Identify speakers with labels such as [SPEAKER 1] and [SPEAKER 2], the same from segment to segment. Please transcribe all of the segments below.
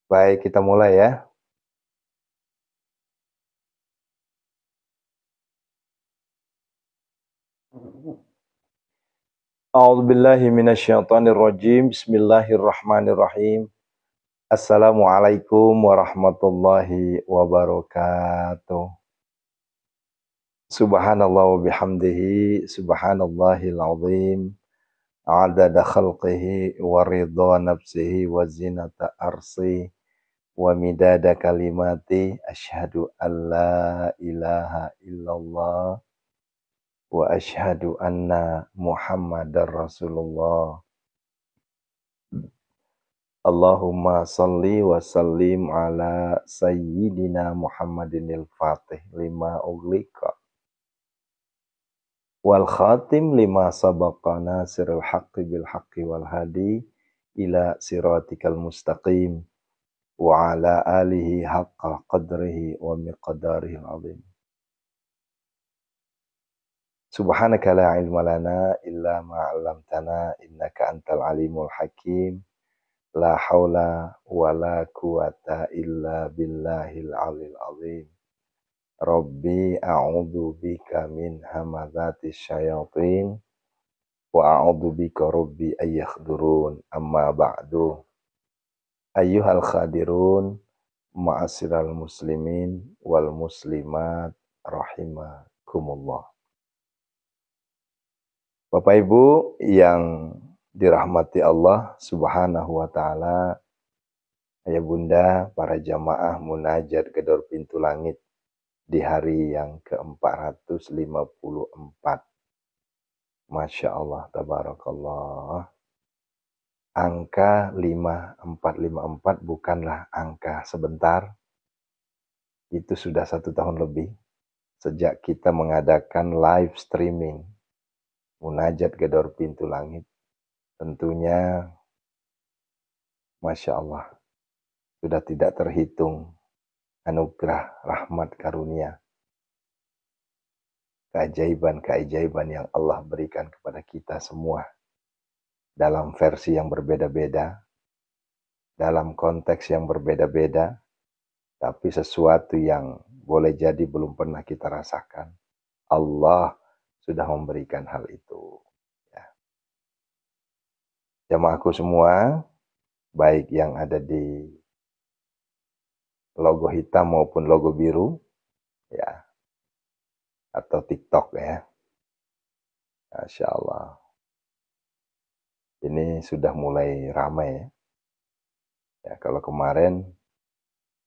[SPEAKER 1] Baik, kita mulai ya. A'udzubillahi minasyaitonirrajim. Bismillahirrahmanirrahim. Assalamualaikum warahmatullahi wabarakatuh. Subhanallah wa bihamdihi, subhanallahil azim, adada khalqihi wa ridha nafsihi wa zinata arsi wa midada kalimati, asyhadu an la ilaha illallah wa asyhadu anna Muhammadar Rasulullah. Allahumma salli wa sallim ala sayyidina Muhammadinil Fatih lima ughliqa wal khatim lima sabaqa nasiril haqqi bil haqqi wal hadi ila siratikal mustaqim wa ala alihi haqqa qadrihi wa miqdarihil azim. Subhanaka la ilma lana illa ma 'allamtana innaka antal alimul hakim. La haula wa la quwata illa billahil alil azim. Rabbi a'udzu bika min hamazati syayatin wa a'udzu bika rabbi ayyahdurun. Amma ba'du. Ayyuhal khadirun ma'asyiral muslimin wal muslimat rahimakumullah. Bapak Ibu yang dirahmati Allah Subhanahu wa taala, Ayah Bunda, para jamaah munajat gedor pintu langit di hari yang ke-454. Masya Allah, tabarakallah. Angka 5454 bukanlah angka sebentar. Itu sudah 1 tahun lebih sejak kita mengadakan live streaming munajat gedor pintu langit. Tentunya Masya Allah, sudah tidak terhitung anugerah, rahmat, karunia, keajaiban-keajaiban yang Allah berikan kepada kita semua dalam versi yang berbeda-beda, dalam konteks yang berbeda-beda, tapi sesuatu yang boleh jadi belum pernah kita rasakan. Allah sudah memberikan hal itu. Ya. Jamaahku semua, baik yang ada di logo hitam maupun logo biru, ya, atau TikTok ya. Masya Allah. Ini sudah mulai ramai ya. Ya, kalau kemarin,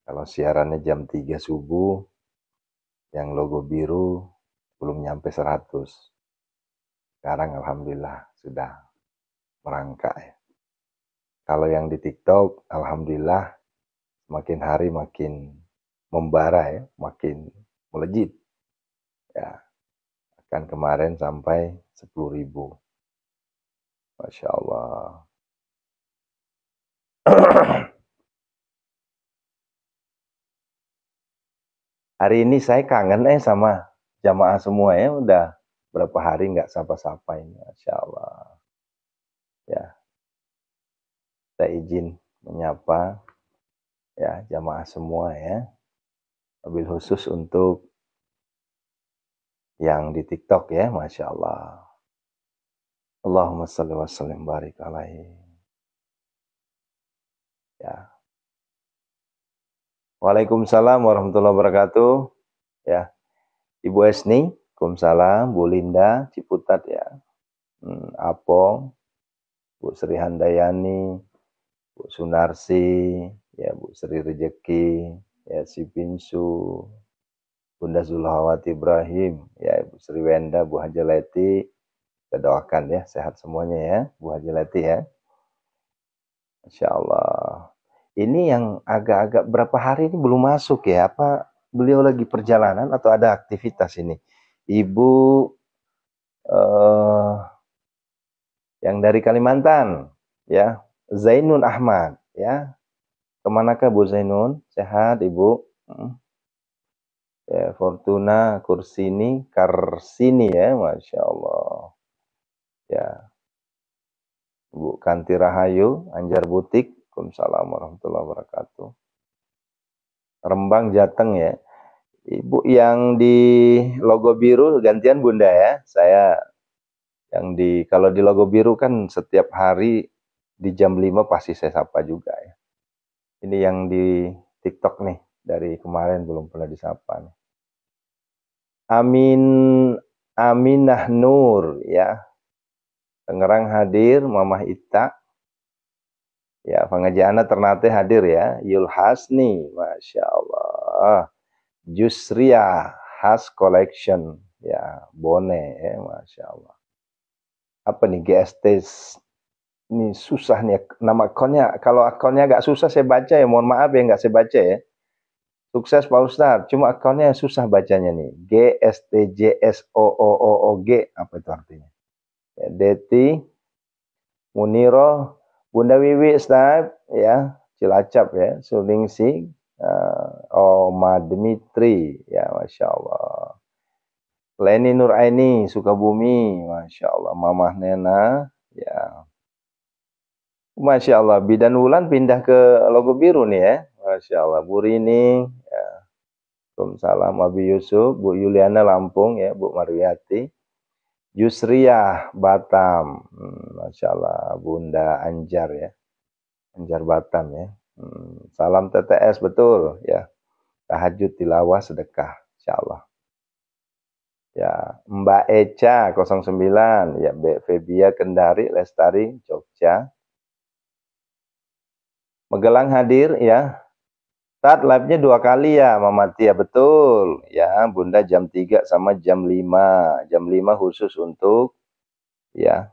[SPEAKER 1] kalau siarannya jam 3 subuh, yang logo biru belum nyampe 100. Sekarang Alhamdulillah sudah merangkak ya. Kalau yang di TikTok, Alhamdulillah makin hari makin membara ya, makin melejit. Ya, kan kemarin sampai 10.000. Masya Allah. Hari ini saya kangen sama jamaah semua ya, udah berapa hari nggak sapa-sapa ini, Masya Allah. Ya, saya izin menyapa ya jamaah semua ya, mobil khusus untuk yang di TikTok ya, Masya Allah. Allahumma salli wa sallim barik alaihi. Ya. Waalaikumsalam warahmatullahi wabarakatuh. Ya, Ibu Esni, Waalaikumsalam, Bu Linda, Ciputat ya, Apong, Bu Sri Handayani, Bu Sunarsi, ya Bu Sri Rejeki, ya Si Pinsu, Bunda Zulhawati Ibrahim, ya Bu Sri Wenda, Bu Haji Leti, kita doakan ya sehat semuanya ya, Bu Haji Leti ya. Masya Allah. Ini yang agak-agak berapa hari ini belum masuk ya, apa beliau lagi perjalanan atau ada aktivitas ini? Ibu yang dari Kalimantan ya, Zainun Ahmad ya. Kemanakah Bu Zainun? Sehat Ibu? Ya, Fortuna Kursini Karsini ya, Masya Allah. Ya, Bu Kanti Rahayu, Anjar Butik, Waalaikumsalam warahmatullahi wabarakatuh. Rembang Jateng ya. Ibu yang di logo biru gantian Bunda ya. Saya yang kalau di logo biru kan setiap hari di jam 5 pasti saya sapa juga ya. Ini yang di TikTok nih, dari kemarin belum pernah disapa nih. Aminah Nur ya. Tangerang hadir, Mamah Ita. Ya, pengajian Ternate hadir ya. Yul Hasni, Masya Allah. Jusria Has Collection ya, Bone ya, Masya Allah. Apa nih GST ini susah nih nama akunnya. Kalau akunnya agak susah saya baca ya, mohon maaf ya nggak saya baca ya. Sukses Pak Ustadz, cuma akunnya susah bacanya nih. GSTJSOOOG apa itu artinya? Ya, Deti Muniro, Bunda Wiwi Ustadz ya, Cilacap ya, Sulingsi, Oma Dimitri ya, Masya Allah. Leni Nuraini Sukabumi, Masya Allah. Mamah Nena ya, Masya Allah. Bidan Wulan pindah ke logo biru nih ya, Masya Allah. Bu Rini ya. Waalaikumsalam. Abi Yusuf, Bu Yuliana Lampung ya, Bu Marwiyati. Yusriyah Batam, Masya Allah. Bunda Anjar ya, Anjar Batam ya. Salam TTS betul ya. Tahajud tilawah sedekah, Insya Allah. Ya, Mbak Eca 09 ya, Mbak Febia Kendari Lestari Jogja. Magelang hadir ya. Start live-nya 2 kali ya, Mama Tia, betul. Ya, Bunda jam 3 sama jam 5. Jam 5 khusus untuk ya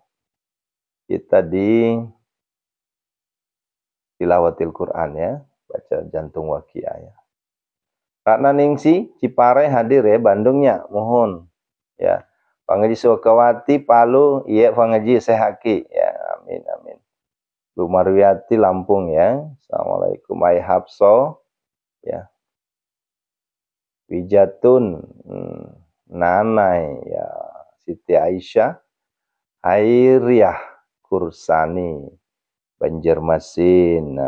[SPEAKER 1] kita di tilawatil Quran ya, baca jantung waqiah ya. Ratna Ningsi Cipare hadir ya, Bandungnya, mohon ya. Pangaji Sukawati Palu, iya Pangaji Sehaki ya, amin amin. Bu Marwiyati Lampung ya. Assalamualaikum. Ai Hapso ya. Wijatun Nanai ya, Siti Aisyah, Hairiah Kursani, Banjarmasin,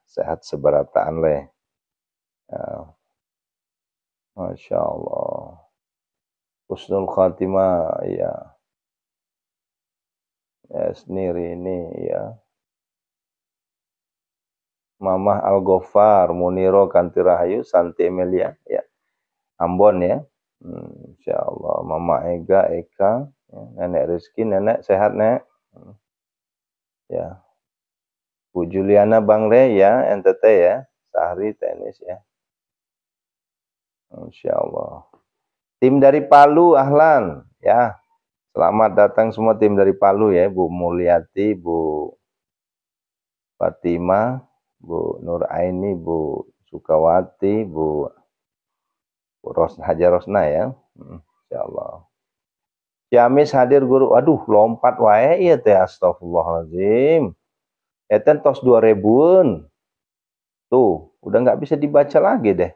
[SPEAKER 1] sehat seberataan leh. Masya Allah. Husnul Khatimah ya. Sendiri ini ya. Mamah Al-Ghafar, Muniro Kanti Rahayu, Santi Emilia ya. Ambon ya. Insya Allah. Mama Ega, Eka, ya. Nenek Rizky, nenek sehat nek. Ya. Bu Juliana Bangre ya, NTT ya. Sahri tenis ya. Insya Allah. Tim dari Palu, ahlan ya. Selamat datang semua tim dari Palu ya. Bu Mulyati, Bu Fatima, Bu Nuraini, Bu Sukawati, Bu Hajar Rosna ya. Insya Allah. Ciamis hadir guru. Aduh, lompat wae ya teh, astagfirullahaladzim. Eten tos 2000-an. Tuh, udah nggak bisa dibaca lagi deh.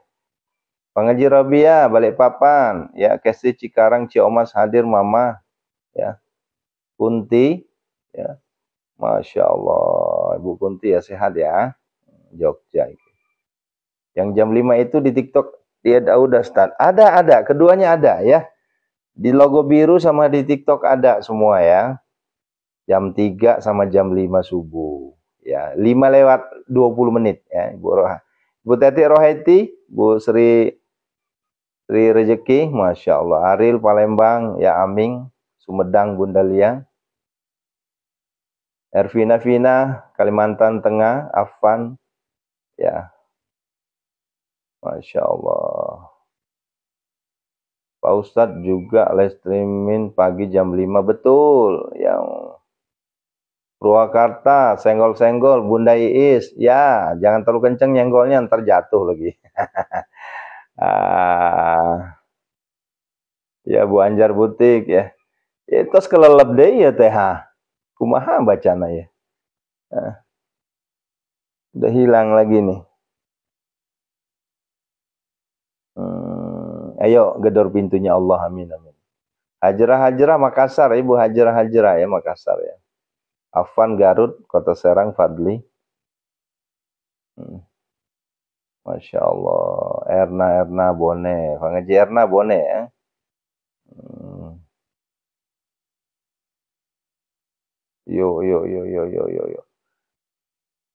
[SPEAKER 1] Pengaji Rabia, Balikpapan, ya, Kesti Cikarang, Ciomas hadir Mama, ya. Kunti, ya. Masya Allah, Ibu Kunti ya, sehat ya. Jogja itu. Yang jam 5 itu di TikTok dia udah start. Ada, keduanya ada ya. Di logo biru sama di TikTok ada semua ya. Jam 3 sama jam 5 subuh. Ya, 5 lewat 20 menit ya, Ibu Roha. Ibu Teti Rohaiti, Bu Sri Rezeki, Masya Allah. Aril Palembang, ya Aming, Sumedang Bunda Lia. Ervina Vina, Kalimantan Tengah, Afan, ya. Masya Allah. Pak Ustadz juga live streaming pagi jam 5, betul. Yang Purwakarta, senggol-senggol, Bunda Iis, ya, jangan terlalu kenceng nyenggolnya, ntar jatuh lagi. Ya, Bu Anjar Butik, ya. Itu kelelep deh ya, TH. Kumaha bacana ya. Udah hilang lagi nih. Ayo, gedor pintunya Allah, amin, amin. Hajrah Makassar, Ibu Hajrah ya, Makassar ya. Afan Garut, Kota Serang, Fadli. Masya Allah. Erna Bone. Pangaji Erna Bone ya. Yo.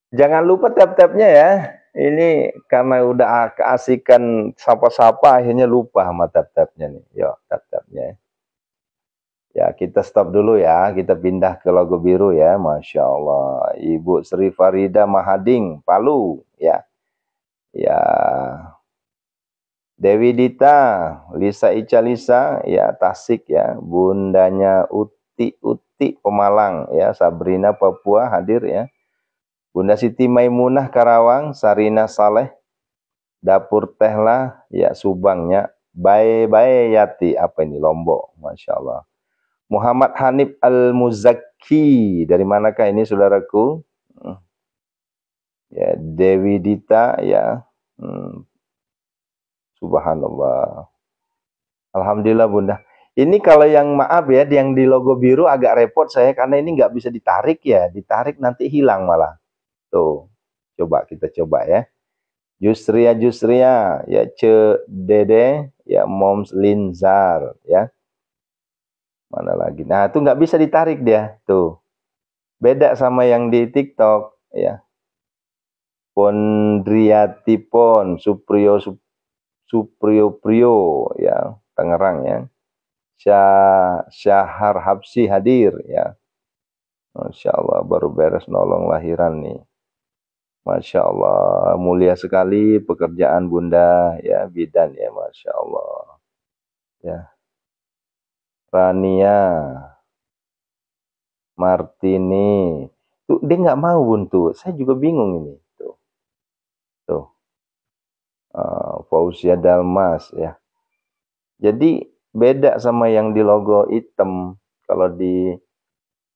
[SPEAKER 1] Jangan lupa tab-tabnya ya. Ini karena udah keasikan sapa-sapa akhirnya lupa sama tab-tabnya nih. Yo, tab-tabnya. Ya, kita stop dulu ya. Kita pindah ke logo biru ya. Masya Allah. Ibu Sri Farida Mahading, Palu. Ya. Ya. Dewi Dita, Lisa Ica Lisa, ya Tasik ya. Bundanya Uti Pemalang ya. Sabrina Papua hadir ya. Bunda Siti Maimunah Karawang, Sarina Saleh, Dapur Tehlah, ya Subangnya, Bae Yati, apa ini Lombok, Masya Allah. Muhammad Hanif Al-Muzaki, dari manakah ini saudaraku? Ya, Dewi Dita, ya, Subhanallah. Alhamdulillah Bunda. Ini kalau yang maaf ya, yang di logo biru agak repot saya karena ini nggak bisa ditarik ya, ditarik nanti hilang malah. Tuh, kita coba ya. Justria, ya Dede, ya Moms Linzar, ya. Mana lagi? Nah, itu nggak bisa ditarik dia, tuh. Beda sama yang di TikTok, ya. Pondriati Pon, Suprio, ya, Tangerang, ya. Syahar Habsi hadir, ya. Masya Allah, baru beres nolong lahiran nih. Masya Allah, mulia sekali pekerjaan Bunda, ya, bidan ya, Masya Allah. Ya. Rania, Martini, tuh dia nggak mau Bun tuh, saya juga bingung ini. Tuh, Fauzia Dalmas ya. Jadi beda sama yang di logo hitam. Kalau di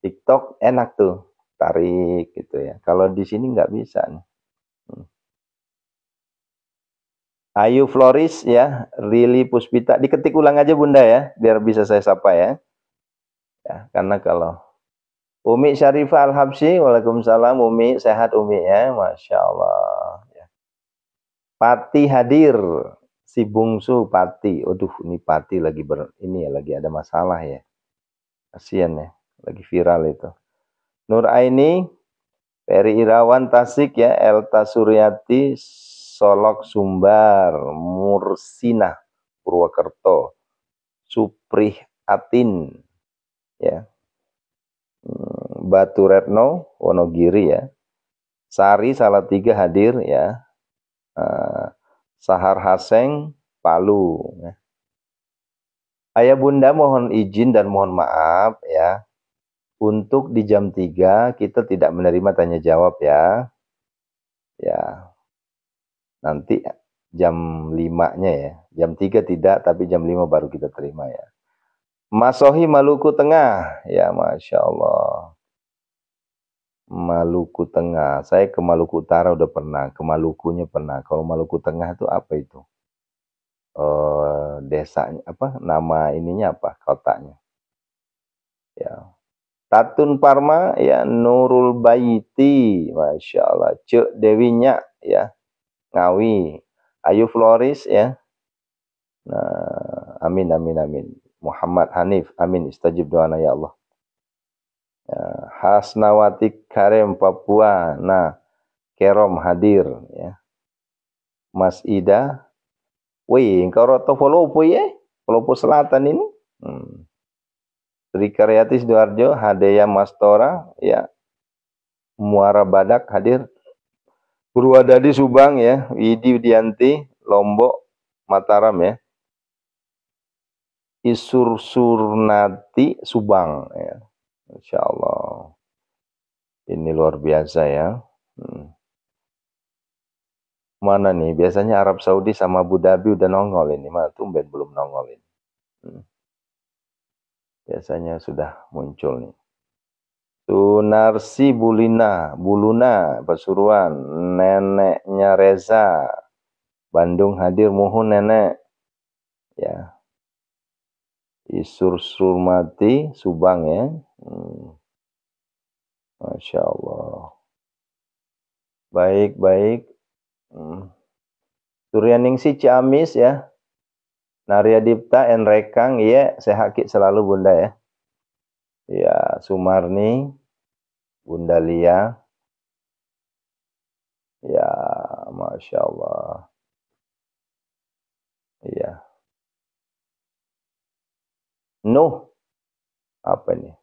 [SPEAKER 1] TikTok enak tuh, tarik gitu ya. Kalau di sini nggak bisa nih. Ayu Floris ya, Rili Puspita, diketik ulang aja Bunda ya, biar bisa saya sapa ya. Ya, karena kalau Umi Syarifah Al-Habsyi, waalaikumsalam Umi, sehat Umi ya, Masya Allah. Ya. Pati hadir, si bungsu Pati, aduh ini Pati lagi lagi ada masalah ya, kasian ya, lagi viral itu. Nur Aini, Peri Irawan Tasik ya, Elta Suryati, Solok Sumbar, Mursina Purwokerto, Suprih Atin ya, Batu Retno Wonogiri ya, Sari Salatiga hadir ya, Sahar Haseng Palu ya. Ayah Bunda mohon izin dan mohon maaf ya, untuk di jam 3 kita tidak menerima tanya jawab ya. Ya, nanti jam 5-nya ya. Jam 3 tidak, tapi jam 5 baru kita terima ya. Mas Sohi Maluku Tengah, ya Masya Allah. Maluku Tengah, saya ke Maluku Utara udah pernah, ke Malukunya pernah. Kalau Maluku Tengah itu apa itu? Desanya apa? Nama ininya apa? Kotanya. Ya. Tatun Parma ya, Nurul Baiti, Masya Allah. Cek Dewinya ya, Ngawi. Ayu Floris ya. Nah, amin. Muhammad Hanif, amin. Istajib doana ya Allah. Ya, Hasnawati Karim Papua. Nah, Kerom hadir ya. Mas Ida. Wih, engkau roto Polopo ya? Polopo Selatan ini. Sri Karyati Sidoarjo, Hadeya Mastora ya. Muara Badak hadir. Purwadadi Subang ya, Widi Widianti Lombok Mataram ya. Isur Surnati Subang ya. Insya Allah. Ini luar biasa ya. Mana nih? Biasanya Arab Saudi sama Abu Dhabi udah nongol ini. Mana tumben belum nongol ini. Biasanya sudah muncul nih. Sunarsi Buluna Pasuruan, neneknya Reza Bandung hadir, muhun nenek ya. Isur Surmati Subang ya. Masya Allah. Baik Suryaningsih Ciamis ya. Narya Dipta and Rekang ya, sehat selalu Bunda ya. Ya, Sumarni, Bunda Lia. Ya, Masya Allah. Iya. Nuh, apa nih?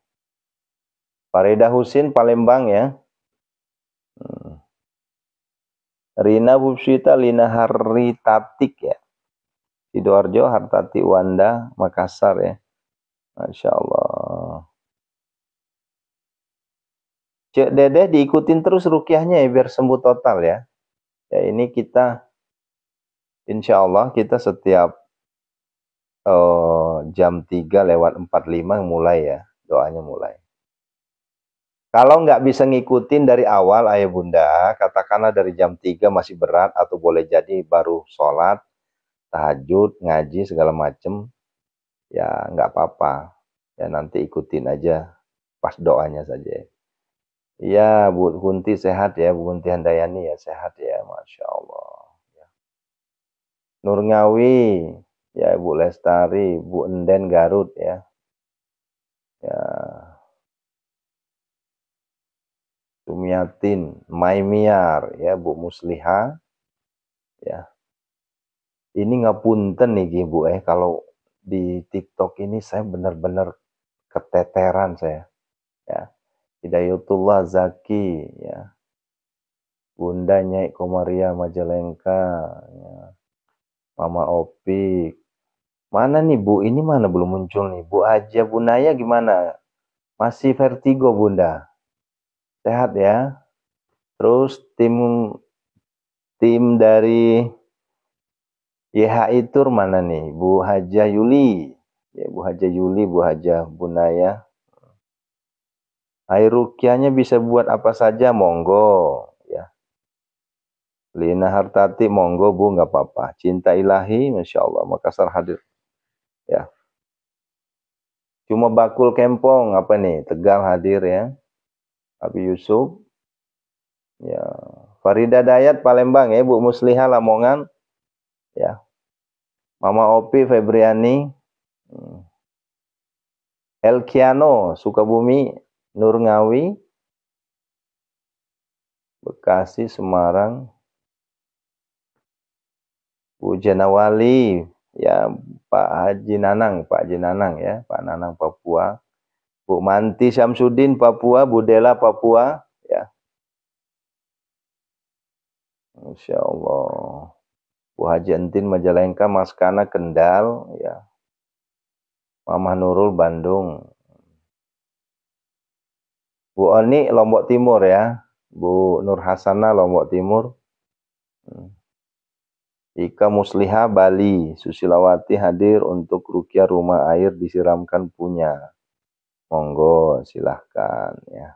[SPEAKER 1] Farida Husin Palembang ya. Rina Bubsita Lina Haritatik ya. Sidoarjo Hartati Wanda Makassar ya. Masya Allah. Cek Dedeh diikutin terus rukyahnya ya biar sembuh total ya. Ya ini kita insya Allah kita setiap jam 3:45 mulai ya. Doanya mulai. Kalau nggak bisa ngikutin dari awal ayah bunda, katakanlah dari jam 3 masih berat atau boleh jadi baru sholat, tahajud, ngaji segala macem, ya nggak apa-apa. Ya nanti ikutin aja pas doanya saja. Iya Bu Kunti sehat ya, Bu Kunti Handayani ya sehat ya, Masya Allah. Ya. Nur Ngawi, ya Bu Lestari, Bu Enden Garut ya. Ya. Sumiatin, Maimiar, ya Bu Musliha, ya. Ini ngapunten nih Bu kalau di TikTok ini saya benar-benar keteteran saya, ya. Hidayatullah Zaki, ya. Bunda Nyai Komaria Majalengka, ya. Mama Opik. Mana nih Bu? Ini mana belum muncul nih? Bu Aja Bunaya gimana? Masih vertigo Bunda? Sehat ya? Terus tim dari YHI Tour mana nih? Bu Haja Yuli. Ya, Bu Haja Yuli, Bu Haja Bunaya. Air rukyahnya bisa buat apa saja, monggo. Ya. Lina Hartati, monggo Bu, nggak apa-apa. Cinta Ilahi, Masya Allah, Makassar hadir. Ya. Cuma bakul kempong, apa nih? Tegal hadir ya. Abi Yusuf. Ya. Farida Dayat, Palembang ya. Bu Musliha, Lamongan. Ya. Mama Opi, Febriani. Elkiano, Sukabumi. Nur Ngawi. Bekasi, Semarang. Bu Janawali, ya Pak Haji Nanang ya, Pak Nanang Papua. Bu Manti Syamsuddin Papua, Bu Dela Papua, ya. Insya Allah. Bu Haji Entin Majalengka, Mas Kana Kendal, ya. Mama Nurul Bandung. Bu Oni Lombok Timur ya, Bu Nur Hasana Lombok Timur. Ika Musliha Bali, Susilawati hadir untuk rukyah rumah air disiramkan punya. Monggo silahkan ya.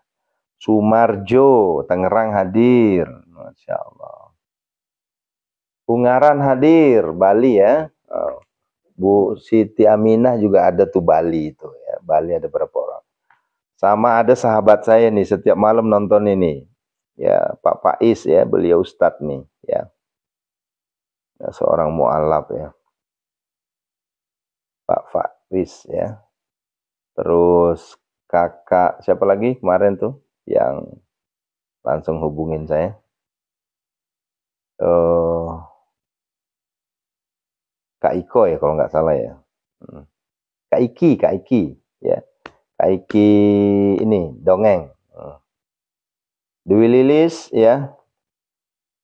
[SPEAKER 1] Sumarjo Tangerang hadir, Masya Allah. Ungaran hadir Bali ya. Bu Siti Aminah juga ada tuh Bali itu ya. Bali ada berapa orang. Sama ada sahabat saya nih setiap malam nonton ini. Ya Pak Faiz ya, beliau Ustadz nih ya. Ya, seorang mu'alaf ya. Pak Faiz ya. Terus kakak siapa lagi kemarin tuh yang langsung hubungin saya. Kak Iko ya kalau nggak salah ya. Kak Iki ya. Kak Iki ini dongeng. Dewi Lilis ya.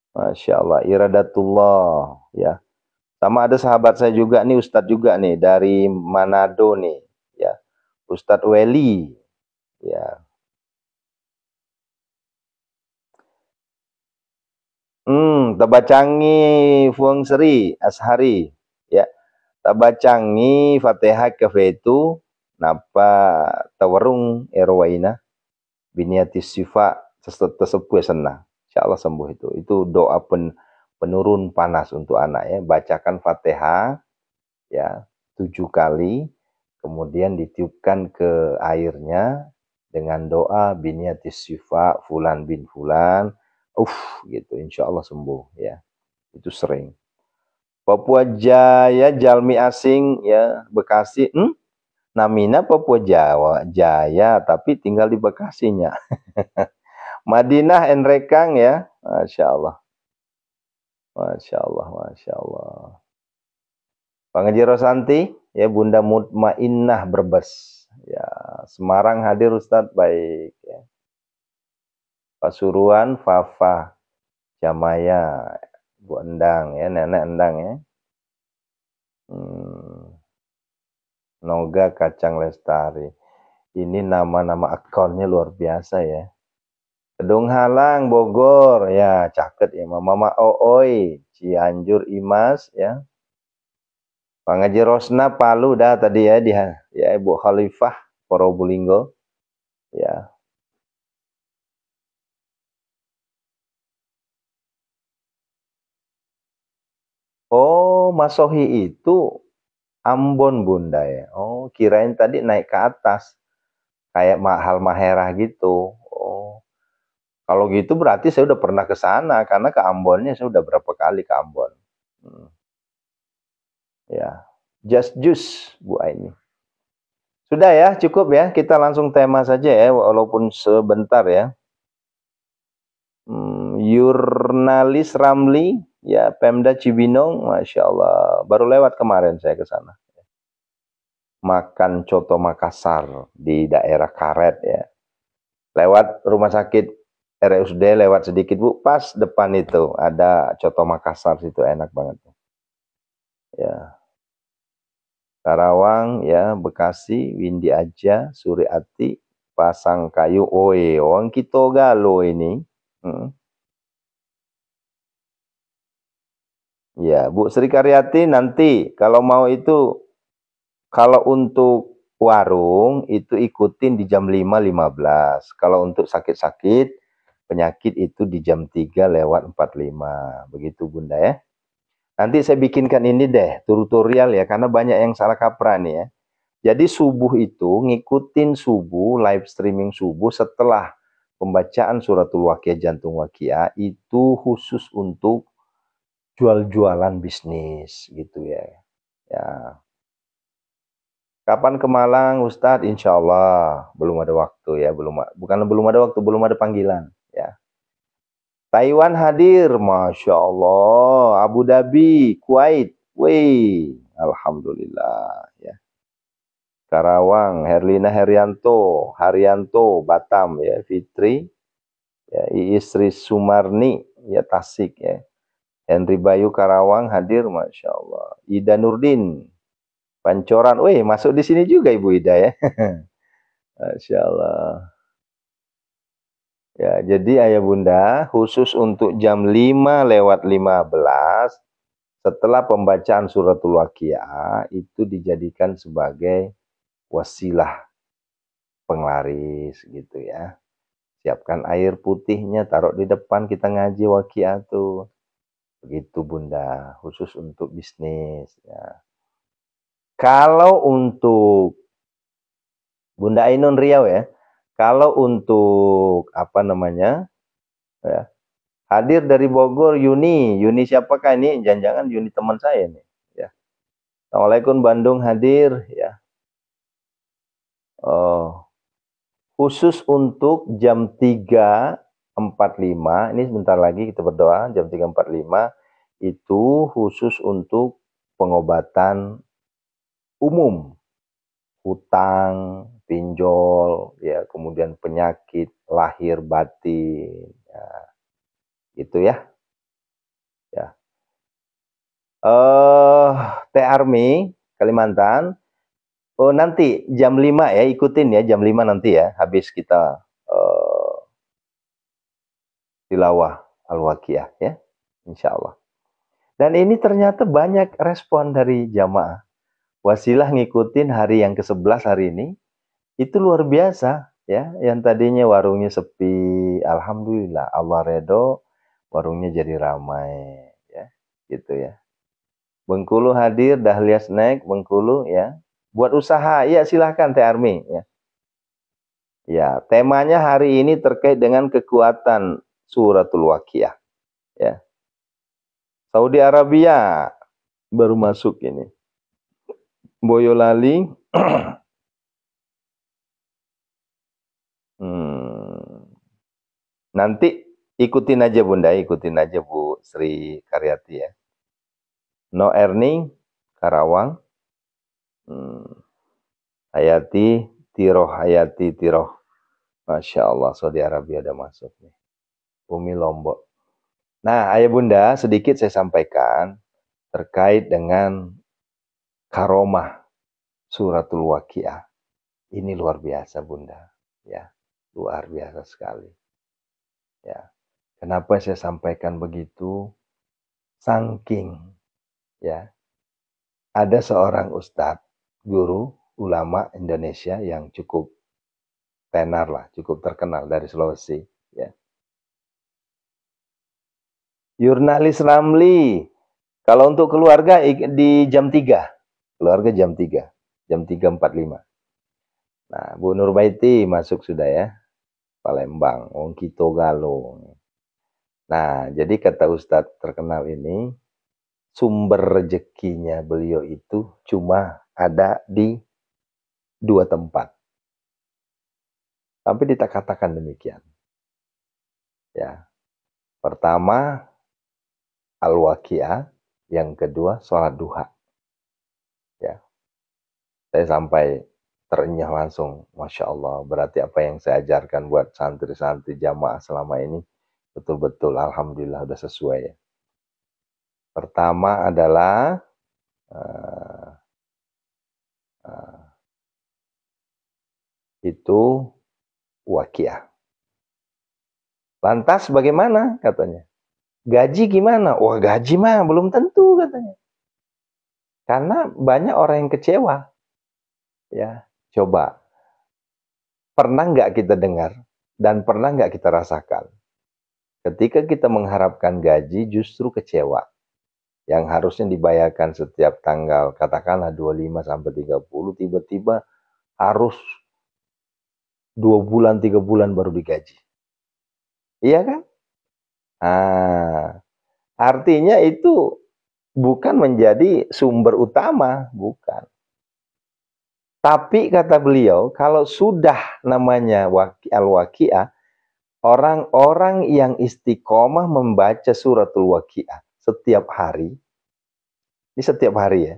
[SPEAKER 1] Masya Allah, Iradatullah ya. Sama ada sahabat saya juga nih, Ustadz juga nih dari Manado nih ya. Ustadz Weli ya. Tabacangi Fuang Seri Ashari ya. Tabacangi Fatihah Kafetu napa tawarung erwaina biniatis sifa tersebut senang. Insyaallah sembuh itu. Itu doa penurun panas untuk anak ya. Bacakan Fatihah ya 7 kali, kemudian ditiupkan ke airnya dengan doa biniatis sifa fulan bin fulan. Gitu, insya Allah sembuh ya. Itu sering. Papua Jaya, jalmi asing ya, Bekasi, namina Papua Jawa, Jaya, tapi tinggal di Bekasinya. Madinah Enrekang ya, Masya Allah. Masya Allah, Masya Allah. Pangaji Rosanti, ya Bunda Mutmainnah Brebes. Ya, Semarang hadir Ustadz, baik. Ya. Pasuruan, Fafa, Jamaya, Bu Endang, ya, Nenek Endang ya. Noga Kacang Lestari. Ini nama-nama akunnya luar biasa ya. Kedung Halang, Bogor, ya caket ya. Mama Ooi, Cianjur Imas ya. Pangaji Rosna Palu dah tadi ya, dia ya Ibu Khalifah Probolinggo ya. Oh, Masohi itu Ambon Bunda ya. Oh, kirain tadi naik ke atas kayak Mahal Maherah gitu. Oh, kalau gitu berarti saya udah pernah ke sana karena ke Ambonnya saya udah berapa kali ke Ambon. Ya, just juice Bu Aini. Sudah ya, cukup ya. Kita langsung tema saja ya, walaupun sebentar ya. Jurnalis Ramli, ya Pemda Cibinong, Masya Allah. Baru lewat kemarin saya ke sana. Makan coto Makassar di daerah Karet ya. Lewat rumah sakit RSUD, lewat sedikit Bu, pas depan itu ada coto Makassar, situ enak banget. Ya. Karawang ya, Bekasi, Windy Aja, Suriati, Pasangkayu, orang kita galo ini. Ya, Bu Sri Karyati nanti kalau mau itu, kalau untuk warung itu ikutin di jam 5.15. Kalau untuk sakit-sakit penyakit itu di jam 3:45. Begitu Bunda ya. Nanti saya bikinkan ini deh, tutorial ya, karena banyak yang salah kaprah nih ya. Jadi subuh itu ngikutin subuh, live streaming subuh setelah pembacaan suratul Waqiah, jantung Waqiah, itu khusus untuk jual-jualan bisnis gitu ya. Ya. Kapan ke Malang Ustadz? Insya Allah belum ada waktu ya, bukan belum ada waktu, belum ada panggilan ya. Taiwan hadir, Masya Allah. Abu Dhabi, Kuwait, wih, Alhamdulillah ya. Karawang, Herlina Haryanto, Batam ya, Fitri, ya, Sri Sumarni, ya Tasik ya. Henry Bayu Karawang hadir, Masya Allah. Ida Nurdin, Pancoran, wih masuk di sini juga Ibu Ida ya. Masya Allah. Ya, jadi ayah bunda, khusus untuk jam 5:15, setelah pembacaan suratul Waqiah, itu dijadikan sebagai wasilah penglaris gitu ya. Siapkan air putihnya, taruh di depan, kita ngaji Waqiah tuh. Begitu bunda, khusus untuk bisnis ya. Kalau untuk Bunda Ainun Riau ya, kalau untuk apa namanya ya, hadir dari Bogor Yuni siapakah ini? Jangan-jangan Yuni teman saya nih ya. Assalamualaikum Bandung hadir ya. Oh, khusus untuk jam 3:45, ini sebentar lagi kita berdoa, jam 3:45 itu khusus untuk pengobatan umum, hutang, pinjol, ya, kemudian penyakit lahir batin, ya, gitu ya. Ya. Teh Armi, Kalimantan. Oh, nanti jam 5 ya, ikutin ya, jam 5 nanti ya, habis kita tilawah Al-Waqiah ya, insya Allah. Dan ini ternyata banyak respon dari jamaah. Wasilah ngikutin hari yang ke-11 hari ini, itu luar biasa ya. Yang tadinya warungnya sepi, alhamdulillah Allah redho, warungnya jadi ramai ya, gitu ya. Bengkulu hadir, Dahlia Snack Bengkulu ya. Buat usaha, ya silahkan Teh Armi ya. Ya, temanya hari ini terkait dengan kekuatan suratul Waqiah ya. Saudi Arabia baru masuk ini. Boyolali. Nanti ikutin aja Bunda, ikutin aja Bu Sri Karyati ya. No Earning, Karawang. Hayati Tiroh. Masya Allah, Saudi Arabia udah masuk nih. Umi Lombok. Nah, Ayah Bunda, sedikit saya sampaikan terkait dengan karomah suratul Waqiah. Ini luar biasa Bunda, ya, luar biasa sekali. Ya, kenapa saya sampaikan begitu? Saking, ya, ada seorang ustadz, guru, ulama Indonesia yang cukup tenar lah, cukup terkenal dari Sulawesi, ya. Jurnalis Ramli, kalau untuk keluarga di jam 3, keluarga jam 3, jam 3.45. Nah, Bu Nurbaiti masuk sudah ya, Palembang, Wong Kito Galung. Nah, jadi kata Ustadz terkenal ini, sumber rezekinya beliau itu cuma ada di 2 tempat. Sampai dikatakan demikian. Ya. Pertama, Al-Waqiah, yang kedua sholat duha. Ya. Saya sampai terenyah langsung, Masya Allah, berarti apa yang saya ajarkan buat santri-santri jamaah selama ini betul-betul alhamdulillah udah sesuai ya. Pertama adalah itu Waqiah. Lantas bagaimana katanya? Gaji gimana? Wah, gaji mah belum tentu katanya. Karena banyak orang yang kecewa. Ya, coba. Pernah nggak kita dengar dan pernah nggak kita rasakan? Ketika kita mengharapkan gaji justru kecewa. Yang harusnya dibayarkan setiap tanggal, katakanlah 25 sampai 30, tiba-tiba harus 2 bulan, 3 bulan baru digaji. Iya kan? Artinya itu bukan menjadi sumber utama, bukan. Tapi kata beliau, kalau sudah namanya Al-Waqiah, orang-orang yang istiqomah membaca suratul Waqiah setiap hari, ini setiap hari ya,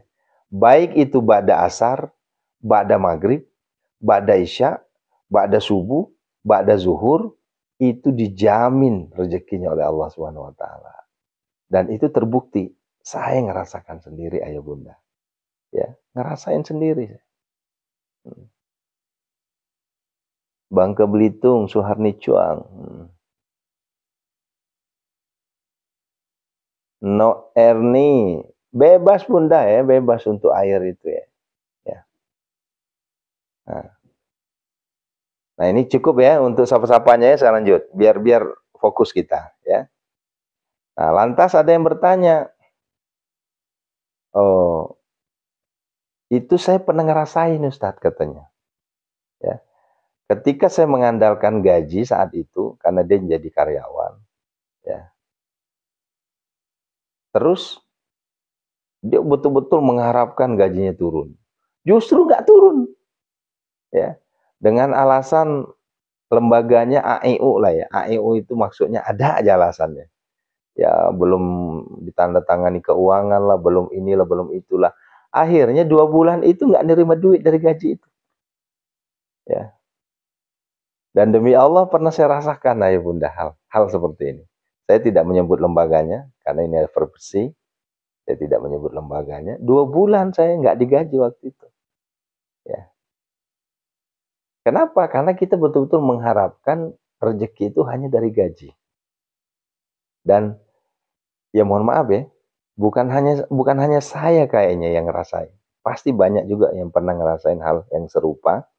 [SPEAKER 1] baik itu ba'da asar, ba'da maghrib, ba'da isya, ba'da subuh, ba'da zuhur, itu dijamin rezekinya oleh Allah SWT. Dan itu terbukti. Saya ngerasakan sendiri, Ayah Bunda. Ya, ngerasain sendiri. Bangka Belitung, Suharni Chuang. No Erni, bebas Bunda ya, bebas untuk air itu ya. Nah ini cukup ya untuk sapa-sapanya ya, saya lanjut. Biar fokus kita ya. Nah lantas ada yang bertanya, oh itu saya pernah ngerasain Ustadz katanya. Ya. Ketika saya mengandalkan gaji saat itu, karena dia menjadi karyawan, ya. Terus dia betul-betul mengharapkan gajinya turun. Justru nggak turun, ya. Dengan alasan lembaganya AIU lah ya. AIU itu maksudnya ada aja alasannya. Ya belum ditandatangani keuangan lah, belum inilah, belum itulah. Akhirnya 2 bulan itu nggak nerima duit dari gaji itu. Ya. Dan demi Allah pernah saya rasakan Ayah Bunda hal seperti ini. Saya tidak menyebut lembaganya karena ini bersih. Saya tidak menyebut lembaganya. 2 bulan saya nggak digaji waktu itu. Ya. Kenapa? Karena kita betul-betul mengharapkan rezeki itu hanya dari gaji. Dan ya mohon maaf ya, bukan hanya saya kayaknya yang ngerasain. Pasti banyak juga yang pernah ngerasain hal yang serupa.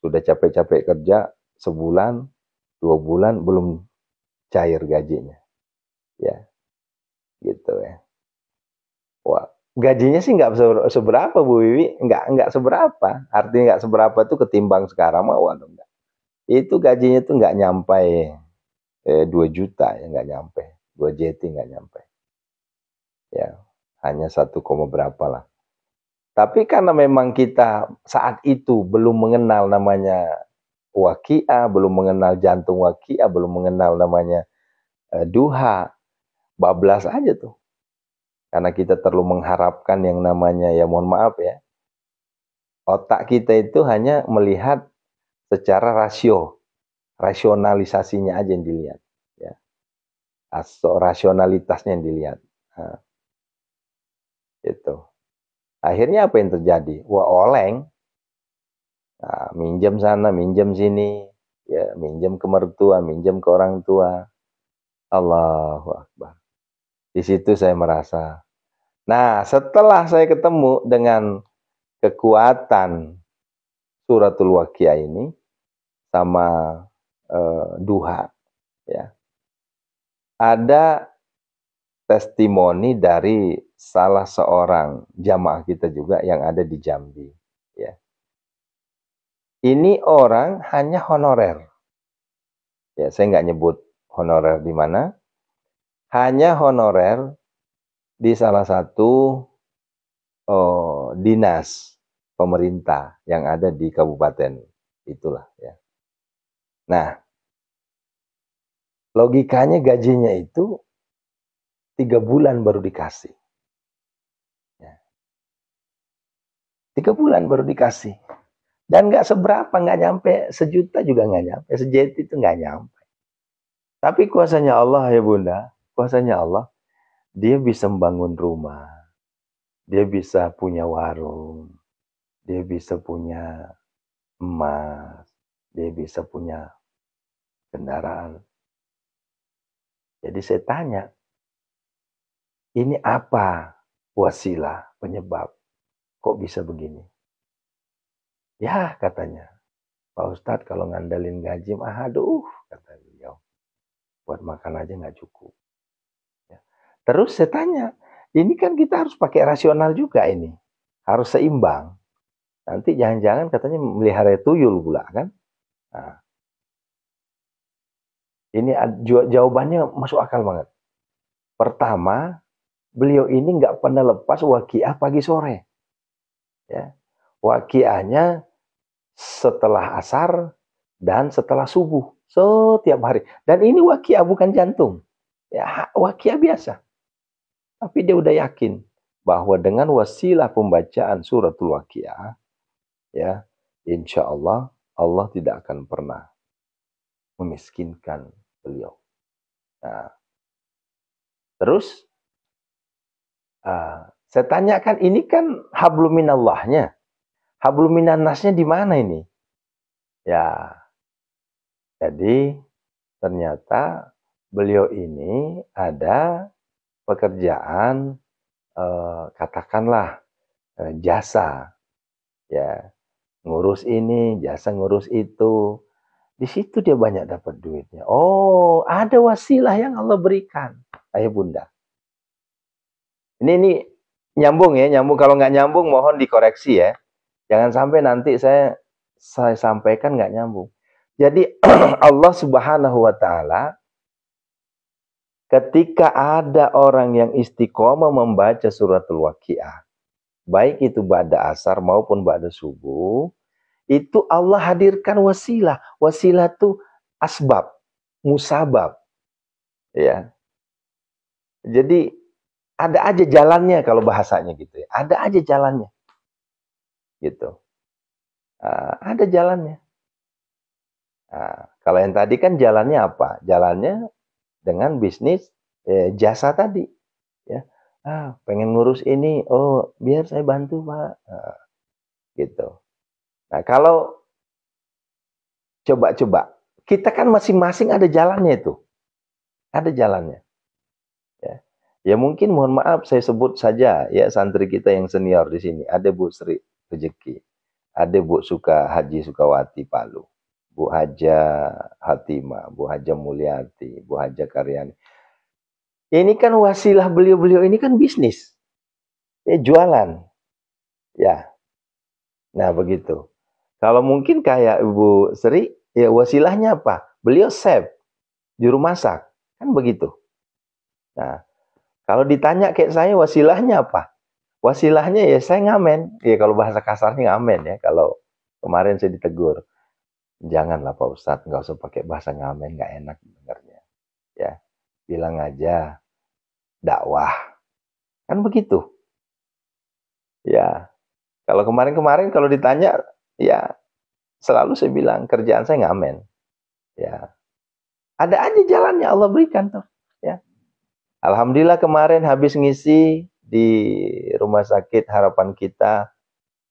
[SPEAKER 1] Sudah capek-capek kerja sebulan, 2 bulan belum cair gajinya. Ya, gitu ya. Wah, gajinya sih nggak seberapa Bu Wiwi, nggak seberapa. Artinya nggak seberapa tuh ketimbang sekarang mah waduh enggak. Itu gajinya tuh nggak nyampe 2 juta ya, nggak nyampe. 2 JT nggak nyampe. ya, hanya 1, berapa lah. Tapi karena memang kita saat itu belum mengenal namanya waqiah, belum mengenal jantung waqiah, belum mengenal namanya duha, bablas aja tuh. Karena kita terlalu mengharapkan yang namanya, ya mohon maaf ya, otak kita itu hanya melihat secara rasionalisasinya aja yang dilihat, ya, rasionalitasnya yang dilihat. Nah, itu. Akhirnya apa yang terjadi? Wah, oleng. Nah, minjem sana, minjem sini, ya, minjem ke mertua, minjem ke orang tua. Allahu Akbar. Di situ saya merasa. Nah, setelah saya ketemu dengan kekuatan suratul waqiah ini sama duha, ya, ada testimoni dari salah seorang jamaah kita juga yang ada di Jambi, ya. Ini orang hanya honorer, ya, saya nggak nyebut honorer di mana, hanya honorer di salah satu dinas pemerintah yang ada di kabupaten itulah, ya. Nah, logikanya gajinya itu 3 bulan baru dikasih. Ya. 3 bulan baru dikasih. Dan nggak seberapa, nggak nyampe sejuta juga nggak nyampe, sejeti itu nggak nyampe. Tapi kuasanya Allah ya Bunda, kuasanya Allah, dia bisa membangun rumah, dia bisa punya warung, dia bisa punya emas, dia bisa punya kendaraan. Jadi saya tanya, ini apa wasilah, penyebab, kok bisa begini? Ya katanya, Pak Ustadz kalau ngandalin gaji, aduh, kata beliau, buat makan aja nggak cukup. Ya. Terus saya tanya, ini kan kita harus pakai rasional juga ini, harus seimbang. Nanti jangan-jangan katanya melihara tuyul pula kan? Nah, ini jawabannya masuk akal banget. Pertama, beliau ini nggak pernah lepas waqiah pagi sore. Ya. Waqiahnya setelah asar dan setelah subuh. Setiap hari. Dan ini waqiah bukan jantung. Ya, waqiah biasa. Tapi dia udah yakin bahwa dengan wasilah pembacaan suratul waqiah, ya, insya Allah, Allah tidak akan pernah memiskinkan beliau. Nah, terus saya tanyakan, ini kan hablum minallahnya, hablum minannasnya di mana ini? Ya, jadi ternyata beliau ini ada pekerjaan, katakanlah jasa, ya, ngurus ini, jasa ngurus itu. Di situ dia banyak dapat duitnya. Oh, ada wasilah yang Allah berikan. Ayo Bunda. Ini nyambung ya, nyambung. Kalau nggak nyambung mohon dikoreksi ya. Jangan sampai nanti saya sampaikan nggak nyambung. Jadi Allah Subhanahu wa taala ketika ada orang yang istiqomah membaca suratul waqiah, baik itu ba'da asar maupun ba'da subuh, itu Allah hadirkan wasilah. Wasilah itu asbab, musabab. Ya. Jadi ada aja jalannya kalau bahasanya gitu ya. Ada aja jalannya. Gitu. Ada jalannya. Kalau yang tadi kan jalannya apa? Jalannya dengan bisnis jasa tadi. Ya. Pengen ngurus ini, oh biar saya bantu Pak. Gitu. Nah kalau coba-coba, kita kan masing-masing ada jalannya itu. Ada jalannya. Ya. Ya mungkin mohon maaf saya sebut saja ya santri kita yang senior di sini. Ada Bu Sri Rezeki. Ada Bu Haji Sukawati Palu. Bu Haja Hatimah, Bu Haja Mulyati, Bu Haja Karyani. Ini kan wasilah beliau-beliau ini kan bisnis. Ya jualan. Ya. Nah begitu. Kalau mungkin kayak Ibu Sri, ya wasilahnya apa? Beliau chef, juru masak. Kan begitu. Nah, Kalau ditanya kayak saya, wasilahnya apa? Wasilahnya ya saya ngamen. Ya kalau bahasa kasarnya ngamen ya. Kalau kemarin saya ditegur, janganlah Pak Ustadz, nggak usah pakai bahasa ngamen, nggak enak dengarnya. Ya, bilang aja dakwah. Kan begitu. Ya, kalau kemarin-kemarin kalau ditanya, ya selalu saya bilang kerjaan saya ngamen. Ya, ada aja jalannya Allah berikan tuh. Ya, alhamdulillah kemarin habis ngisi di rumah sakit Harapan Kita,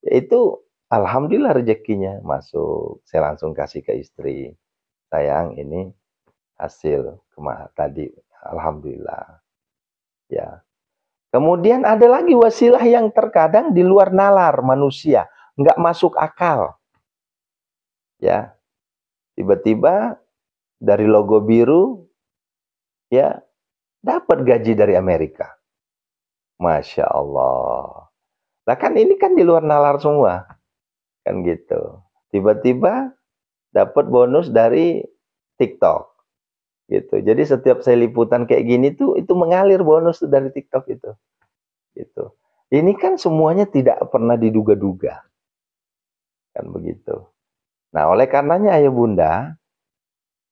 [SPEAKER 1] yaitu alhamdulillah rezekinya masuk. Saya langsung kasih ke istri, sayang ini hasil tadi, alhamdulillah. Ya. Kemudian ada lagi wasilah yang terkadang di luar nalar manusia, nggak masuk akal. Ya, tiba-tiba dari logo biru, ya dapat gaji dari Amerika. Masya Allah. Nah kan ini kan di luar nalar semua, kan gitu. Tiba-tiba dapat bonus dari TikTok, gitu. Jadi setiap saya liputan kayak gini tuh, itu mengalir bonus tuh dari TikTok itu, gitu. Ini kan semuanya tidak pernah diduga-duga, kan begitu. Nah oleh karenanya ayah bunda,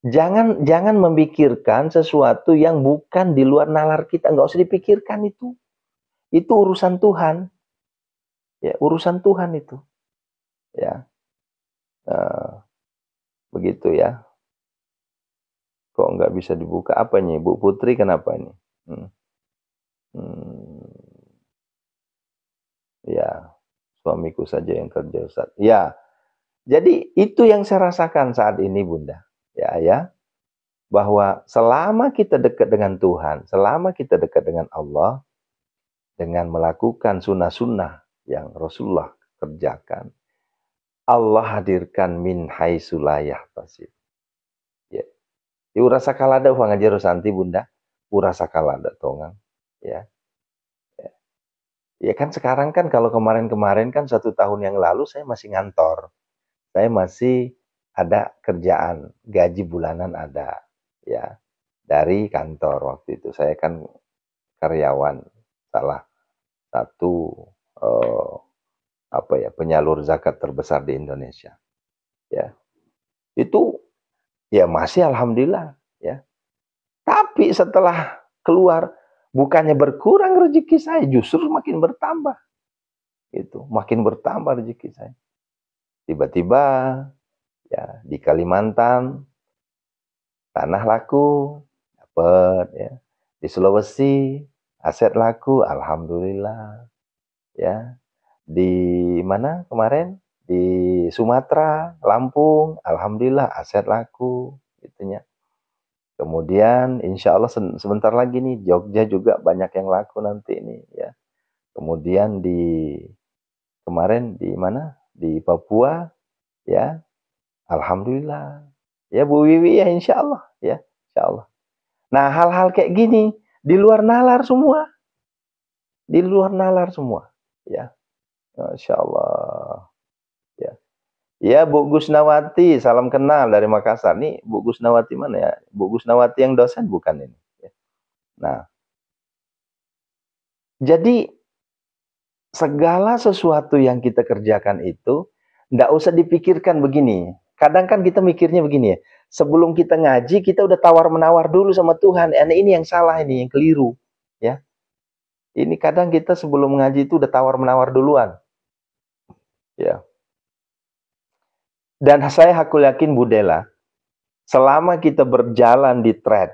[SPEAKER 1] jangan memikirkan sesuatu yang bukan di luar nalar kita, nggak usah dipikirkan itu. Itu urusan Tuhan. Ya, urusan Tuhan itu. Ya. Begitu ya. Kok nggak bisa dibuka? Apanya, Bu Putri, kenapa ini? Ya, suamiku saja yang kerja, Ustaz. Ya, jadi itu yang saya rasakan saat ini, Bunda. Ya, bahwa selama kita dekat dengan Tuhan, selama kita dekat dengan Allah, dengan melakukan sunnah-sunnah yang Rasulullah kerjakan, Allah hadirkan min haitsu la yahtasib. Ya. Urasa kalada pangajar Rosanti Bunda, urasa kalada tongang. Ya. Ya kan sekarang kan kalau kemarin-kemarin kan 1 tahun yang lalu saya masih ngantor. Saya masih ada kerjaan, gaji bulanan ada. Ya. Dari kantor waktu itu. Saya kan karyawan salah satu penyalur zakat terbesar di Indonesia. Ya. Itu ya masih alhamdulillah ya. Tapi setelah keluar bukannya berkurang rezeki saya, justru makin bertambah. Itu, makin bertambah rezeki saya. Tiba-tiba ya di Kalimantan tanah laku, dapat ya. Di Sulawesi aset laku, alhamdulillah. Ya. Di mana kemarin? Di Sumatera, Lampung, alhamdulillah aset laku, gitunya. Kemudian insya Allah sebentar lagi nih Jogja juga banyak yang laku nanti ini ya. Kemudian kemarin di mana? Di Papua ya. Alhamdulillah. Ya Bu Wiwi ya insya Allah ya, insya Allah. Nah hal-hal kayak gini di luar nalar semua, di luar nalar semua ya. Masya Allah. Ya. Ya Bu Gusnawati, salam kenal dari Makassar. Nih Bu Gusnawati mana ya? Bu Gusnawati yang dosen bukan ini. Nah, jadi segala sesuatu yang kita kerjakan itu nggak usah dipikirkan begini. Kadang kan kita mikirnya begini ya. Sebelum kita ngaji kita udah tawar-menawar dulu sama Tuhan. Ini yang salah, ini yang keliru, ya. Ini kadang kita sebelum ngaji itu udah tawar-menawar duluan. Ya. Dan saya aku yakin Bu Dela, selama kita berjalan di track,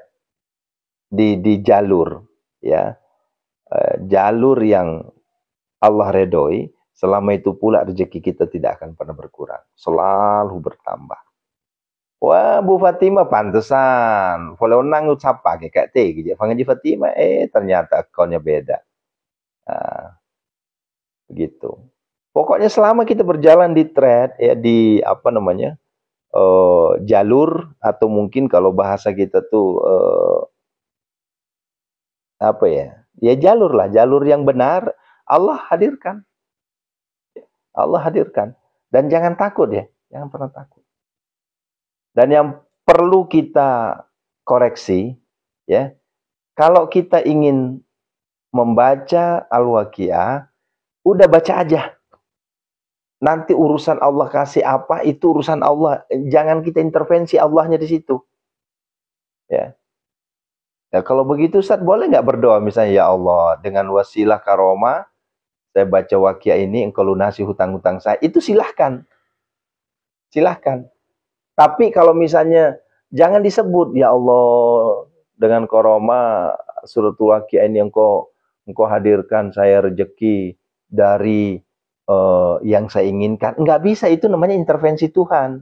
[SPEAKER 1] di jalur, ya, jalur yang Allah redoi, selama itu pula rezeki kita tidak akan pernah berkurang, selalu bertambah. Wah, Bu Fatimah pantesan. Kalau nang ucap pakai kayak teh gitu. Pangaji Fatimah, ternyata akunnya beda. Nah, begitu. Pokoknya selama kita berjalan di thread, ya di jalur, atau mungkin kalau bahasa kita tuh ya jalur lah, jalur yang benar, Allah hadirkan. Allah hadirkan. Dan jangan takut ya, jangan pernah takut. Dan yang perlu kita koreksi, ya, kalau kita ingin membaca Al-Waqiah, udah baca aja. Nanti urusan Allah kasih apa, itu urusan Allah. Jangan kita intervensi Allahnya di situ. Ya. Ya, kalau begitu Ustaz, boleh nggak berdoa misalnya, ya Allah, dengan wasilah karomah, saya baca Waqiah ini, engkau lunasi hutang-hutang saya. Itu silahkan. Silahkan. Tapi kalau misalnya, jangan disebut, ya Allah, dengan karomah, suratul Waqiah ini engkau hadirkan saya rezeki dari yang saya inginkan. Nggak bisa, itu namanya intervensi Tuhan.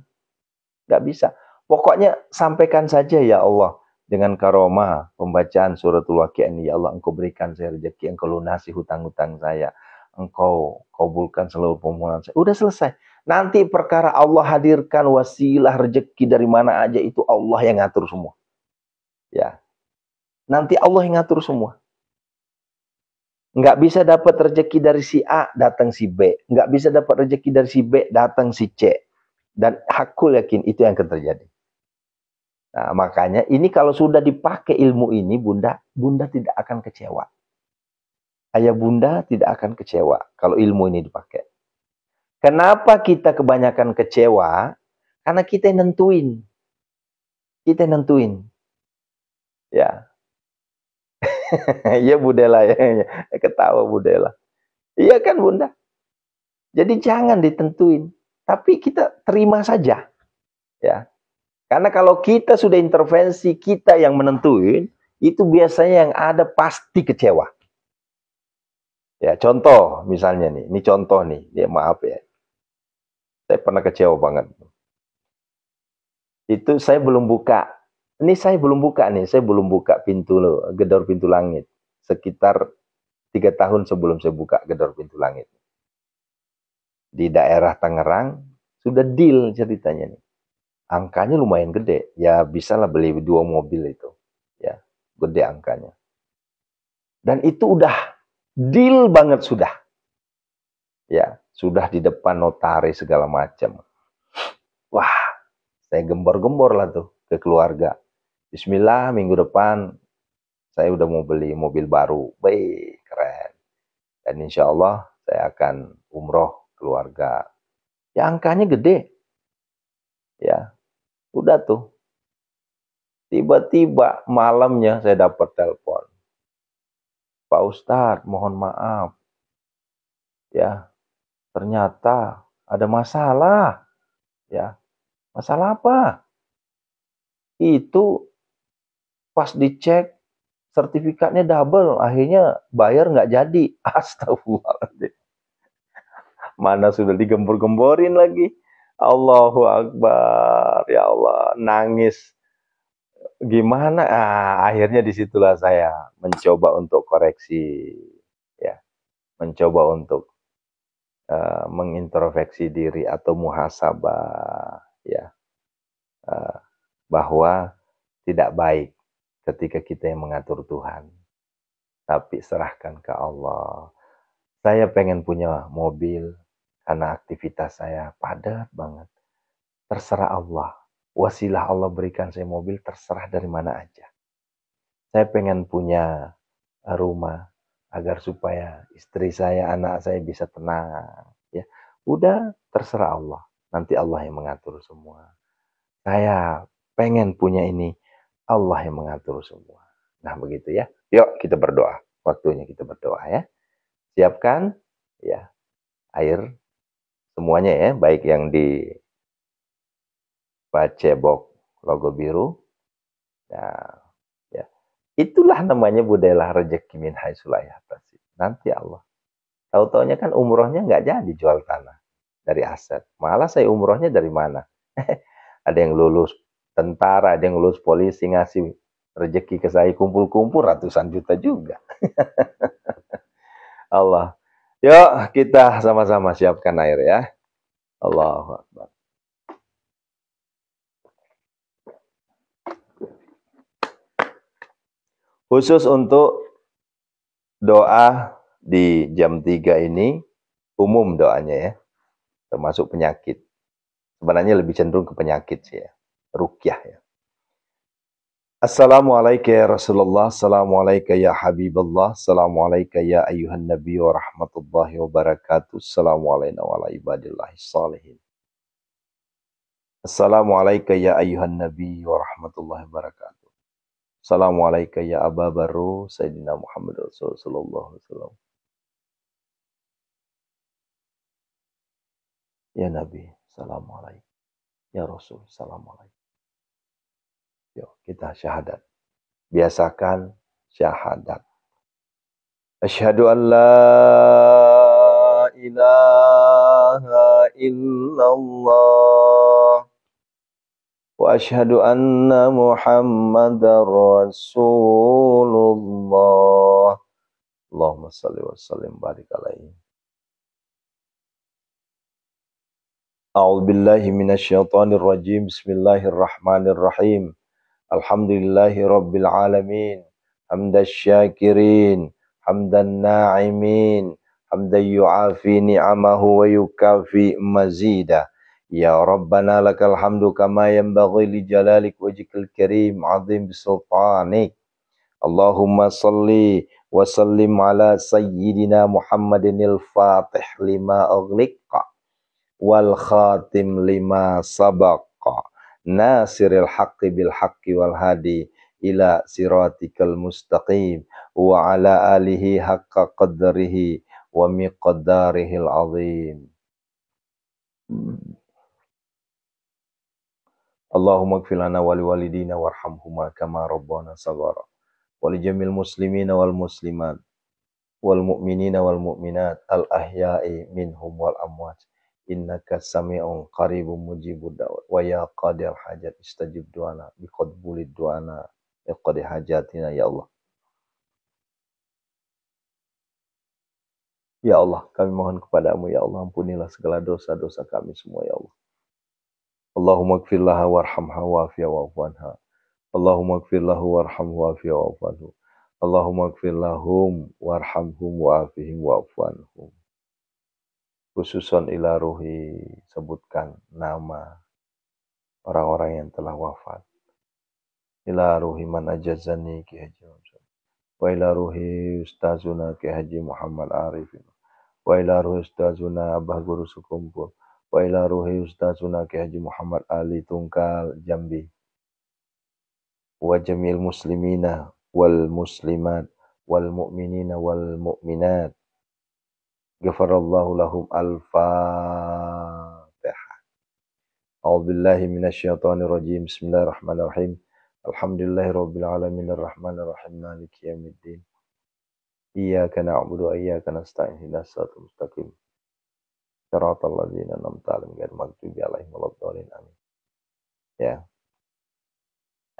[SPEAKER 1] Nggak bisa. Pokoknya sampaikan saja, ya Allah, dengan karomah pembacaan suratul Waqiah ini, ya Allah, engkau berikan saya rezeki, engkau lunasi hutang-hutang saya, engkau kabulkan seluruh permohonan saya. Udah selesai. Nanti perkara Allah hadirkan wasilah rezeki dari mana aja, itu Allah yang ngatur semua. Ya. Nanti Allah yang ngatur semua. Nggak bisa dapat rezeki dari si A, datang si B. Nggak bisa dapat rezeki dari si B, datang si C. Dan hakul yakin itu yang akan terjadi. Nah, makanya ini kalau sudah dipakai ilmu ini, Bunda tidak akan kecewa. Ayah Bunda tidak akan kecewa kalau ilmu ini dipakai. Kenapa kita kebanyakan kecewa? Karena kita yang nentuin. Kita yang nentuin. Ya. Iya Budela ya. Ketawa Budela. Iya kan Bunda? Jadi jangan ditentuin. Tapi kita terima saja. Ya. Karena kalau kita sudah intervensi, kita yang menentuin, itu biasanya yang ada pasti kecewa. Ya, contoh misalnya nih, ini contoh nih, ya maaf ya. Saya pernah kecewa banget. Itu saya belum buka. Ini saya belum buka nih, saya belum buka pintu gedor pintu langit. Sekitar 3 tahun sebelum saya buka gedor pintu langit. Di daerah Tangerang, sudah deal ceritanya nih. Angkanya lumayan gede, ya bisalah beli 2 mobil itu. Ya, gede angkanya. Dan itu udah deal banget sudah. Ya, sudah di depan notaris segala macam. Wah, saya gembor-gembor lah tuh ke keluarga. Bismillah, minggu depan saya udah mau beli mobil baru. Baik, keren. Dan insya Allah saya akan umroh keluarga. Ya angkanya gede. Ya, udah tuh. Tiba-tiba malamnya saya dapat telepon. Pak Ustadz, mohon maaf. Ya, ternyata ada masalah. Ya, masalah apa? Itu pas dicek sertifikatnya double, akhirnya bayar nggak jadi. Astagfirullahaladzim. Mana sudah digembor-gemborin lagi. Allahu Akbar. Ya Allah, nangis. Gimana? Akhirnya disitulah saya mencoba untuk koreksi. Ya, mencoba untuk mengintrospeksi diri atau muhasabah. Ya, bahwa tidak baik ketika kita yang mengatur Tuhan. Tapi serahkan ke Allah. Saya pengen punya mobil karena aktivitas saya padat banget. Terserah Allah. Wasilah Allah berikan saya mobil, terserah dari mana aja. Saya pengen punya rumah agar supaya istri saya, anak saya bisa tenang. Ya, udah terserah Allah. Nanti Allah yang mengatur semua. Saya pengen punya ini, Allah yang mengatur semua. Nah begitu ya. Yuk kita berdoa. Waktunya kita berdoa ya. Siapkan ya air semuanya ya, baik yang di bacebok logo biru. Nah, ya. Itulah namanya budaya rezeki min haitsu la yahtasib. Nanti Allah. Tahu-taunya kan umrohnya nggak jadi jual tanah dari aset. Malah saya umrohnya dari mana? Ada yang lulus tentara, ada yang lulus polisi, ngasih rezeki ke saya, kumpul-kumpul ratusan juta juga. Allah. Yuk kita sama-sama siapkan air ya. Allahu Akbar. Khusus untuk doa di jam 3 ini, umum doanya ya, termasuk penyakit. Sebenarnya lebih cenderung ke penyakit sih ya, rukyah ya. Assalamualaikum ya Rasulullah, Assalamualaikum ya Habiballah, Assalamualaikum ya ayuhan Nabi wa rahmatullahi wa barakatuh, Assalamualaikum wa ala ibadillahi salihin. Assalamualaikum ya ayuhan Nabi wa rahmatullahi wa barakatuh. Assalamualaikum ya Aba Baru, Sayyidina Muhammad Rasulullah sallallahu alaihi wasallam. Ya Nabi, Assalamualaikum. Ya Rasul, Assalamualaikum. Yuk, kita syahadat. Biasakan syahadat. Asyhadu an la ilaha illallah wa asyhadu anna Muhammadar Rasulullah. Allahumma shalli wa sallim barik alaihi. A'udzu billahi minasyaitonir rajim. Bismillahirrahmanirrahim. Alhamdulillahi rabbil alamin. Hamdasy syakirin, hamdan na'imin, hamdan yu'afi ni'amahu wa yukafi mazida. Ya Rabbana lakal hamdu kama yanbaghi li jalalik wajhikal karim 'azim bisultanik. Allahumma salli wa sallim ala sayyidina Muhammadinil fatih lima ughliqa wal khatim lima sabaqa nasiril haqqi bil haqqi wal hadi ila siratikal mustaqim wa ala alihi haqqa qadrihi wa miqdarihil azim. Allahumma ighfir lana wa liwalidina warhamhuma kama rabbana saghara wa li jamil muslimina wal muslimat wal mu'minina wal mu'minat al ahya'i minhum wal amwat. Innaka sami'un qaribun mujibud da'wat wa ya qadil hajat istajib du'ana biqabulid du'ana iqdi hajatina ya Allah. Ya Allah, kami mohon kepadamu ya Allah, ampunilah segala dosa-dosa kami semua ya Allah. Allahumma ighfir laha warhamha wa'afiha wa'fu anha. Allahumma ighfir lahu warhamhu wa'afiha wa'fu anhu. Allahumma ighfir lahum warhamhum wa'afihim wa'fu anhum. Khususon ila ruhi, sebutkan nama orang-orang yang telah wafat. Ila ruhi man ajazani Ki Haji Muhammad, wa ila ruhi ustazuna Ki Haji Muhammad Arifin, wa ila ruhi ustazuna Abah Guru Sukumpul, wa ila ruhi ustazuna Ki Haji Muhammad Ali Tungkal Jambi, wa jamil muslimina wal muslimat wal mu'minina wal mu'minat. Ghafarallahu lahum al-Fatihah. A'udzubillahi minasyaitonir rajim. Bismillahirrahmanirrahim. Alhamdulillahi rabbil alamin arrahmanir rahim maliki yaumiddin. Iyyaka na'budu wa iyyaka nasta'in ihdinas siratal mustaqim. Shiratal ladzina an'amta 'alaihim ghairil maghdubi 'alaihim waladdallin. Amin. Ya.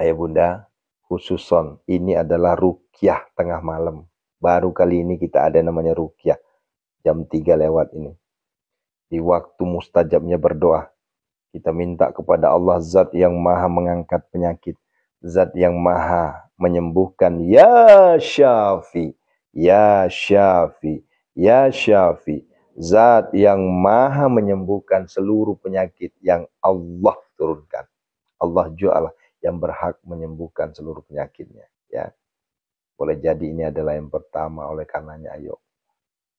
[SPEAKER 1] Ayah bunda, khususon ini adalah ruqyah tengah malam. Baru kali ini kita ada namanya ruqyah. Jam 3 lewat ini. Di waktu mustajabnya berdoa. Kita minta kepada Allah zat yang maha mengangkat penyakit. Zat yang maha menyembuhkan. Ya Syafi. Ya Syafi. Ya Syafi. Zat yang maha menyembuhkan seluruh penyakit yang Allah turunkan. Allah ju'ala yang berhak menyembuhkan seluruh penyakitnya. Ya. Boleh jadi ini adalah yang pertama, oleh karenanya ayo.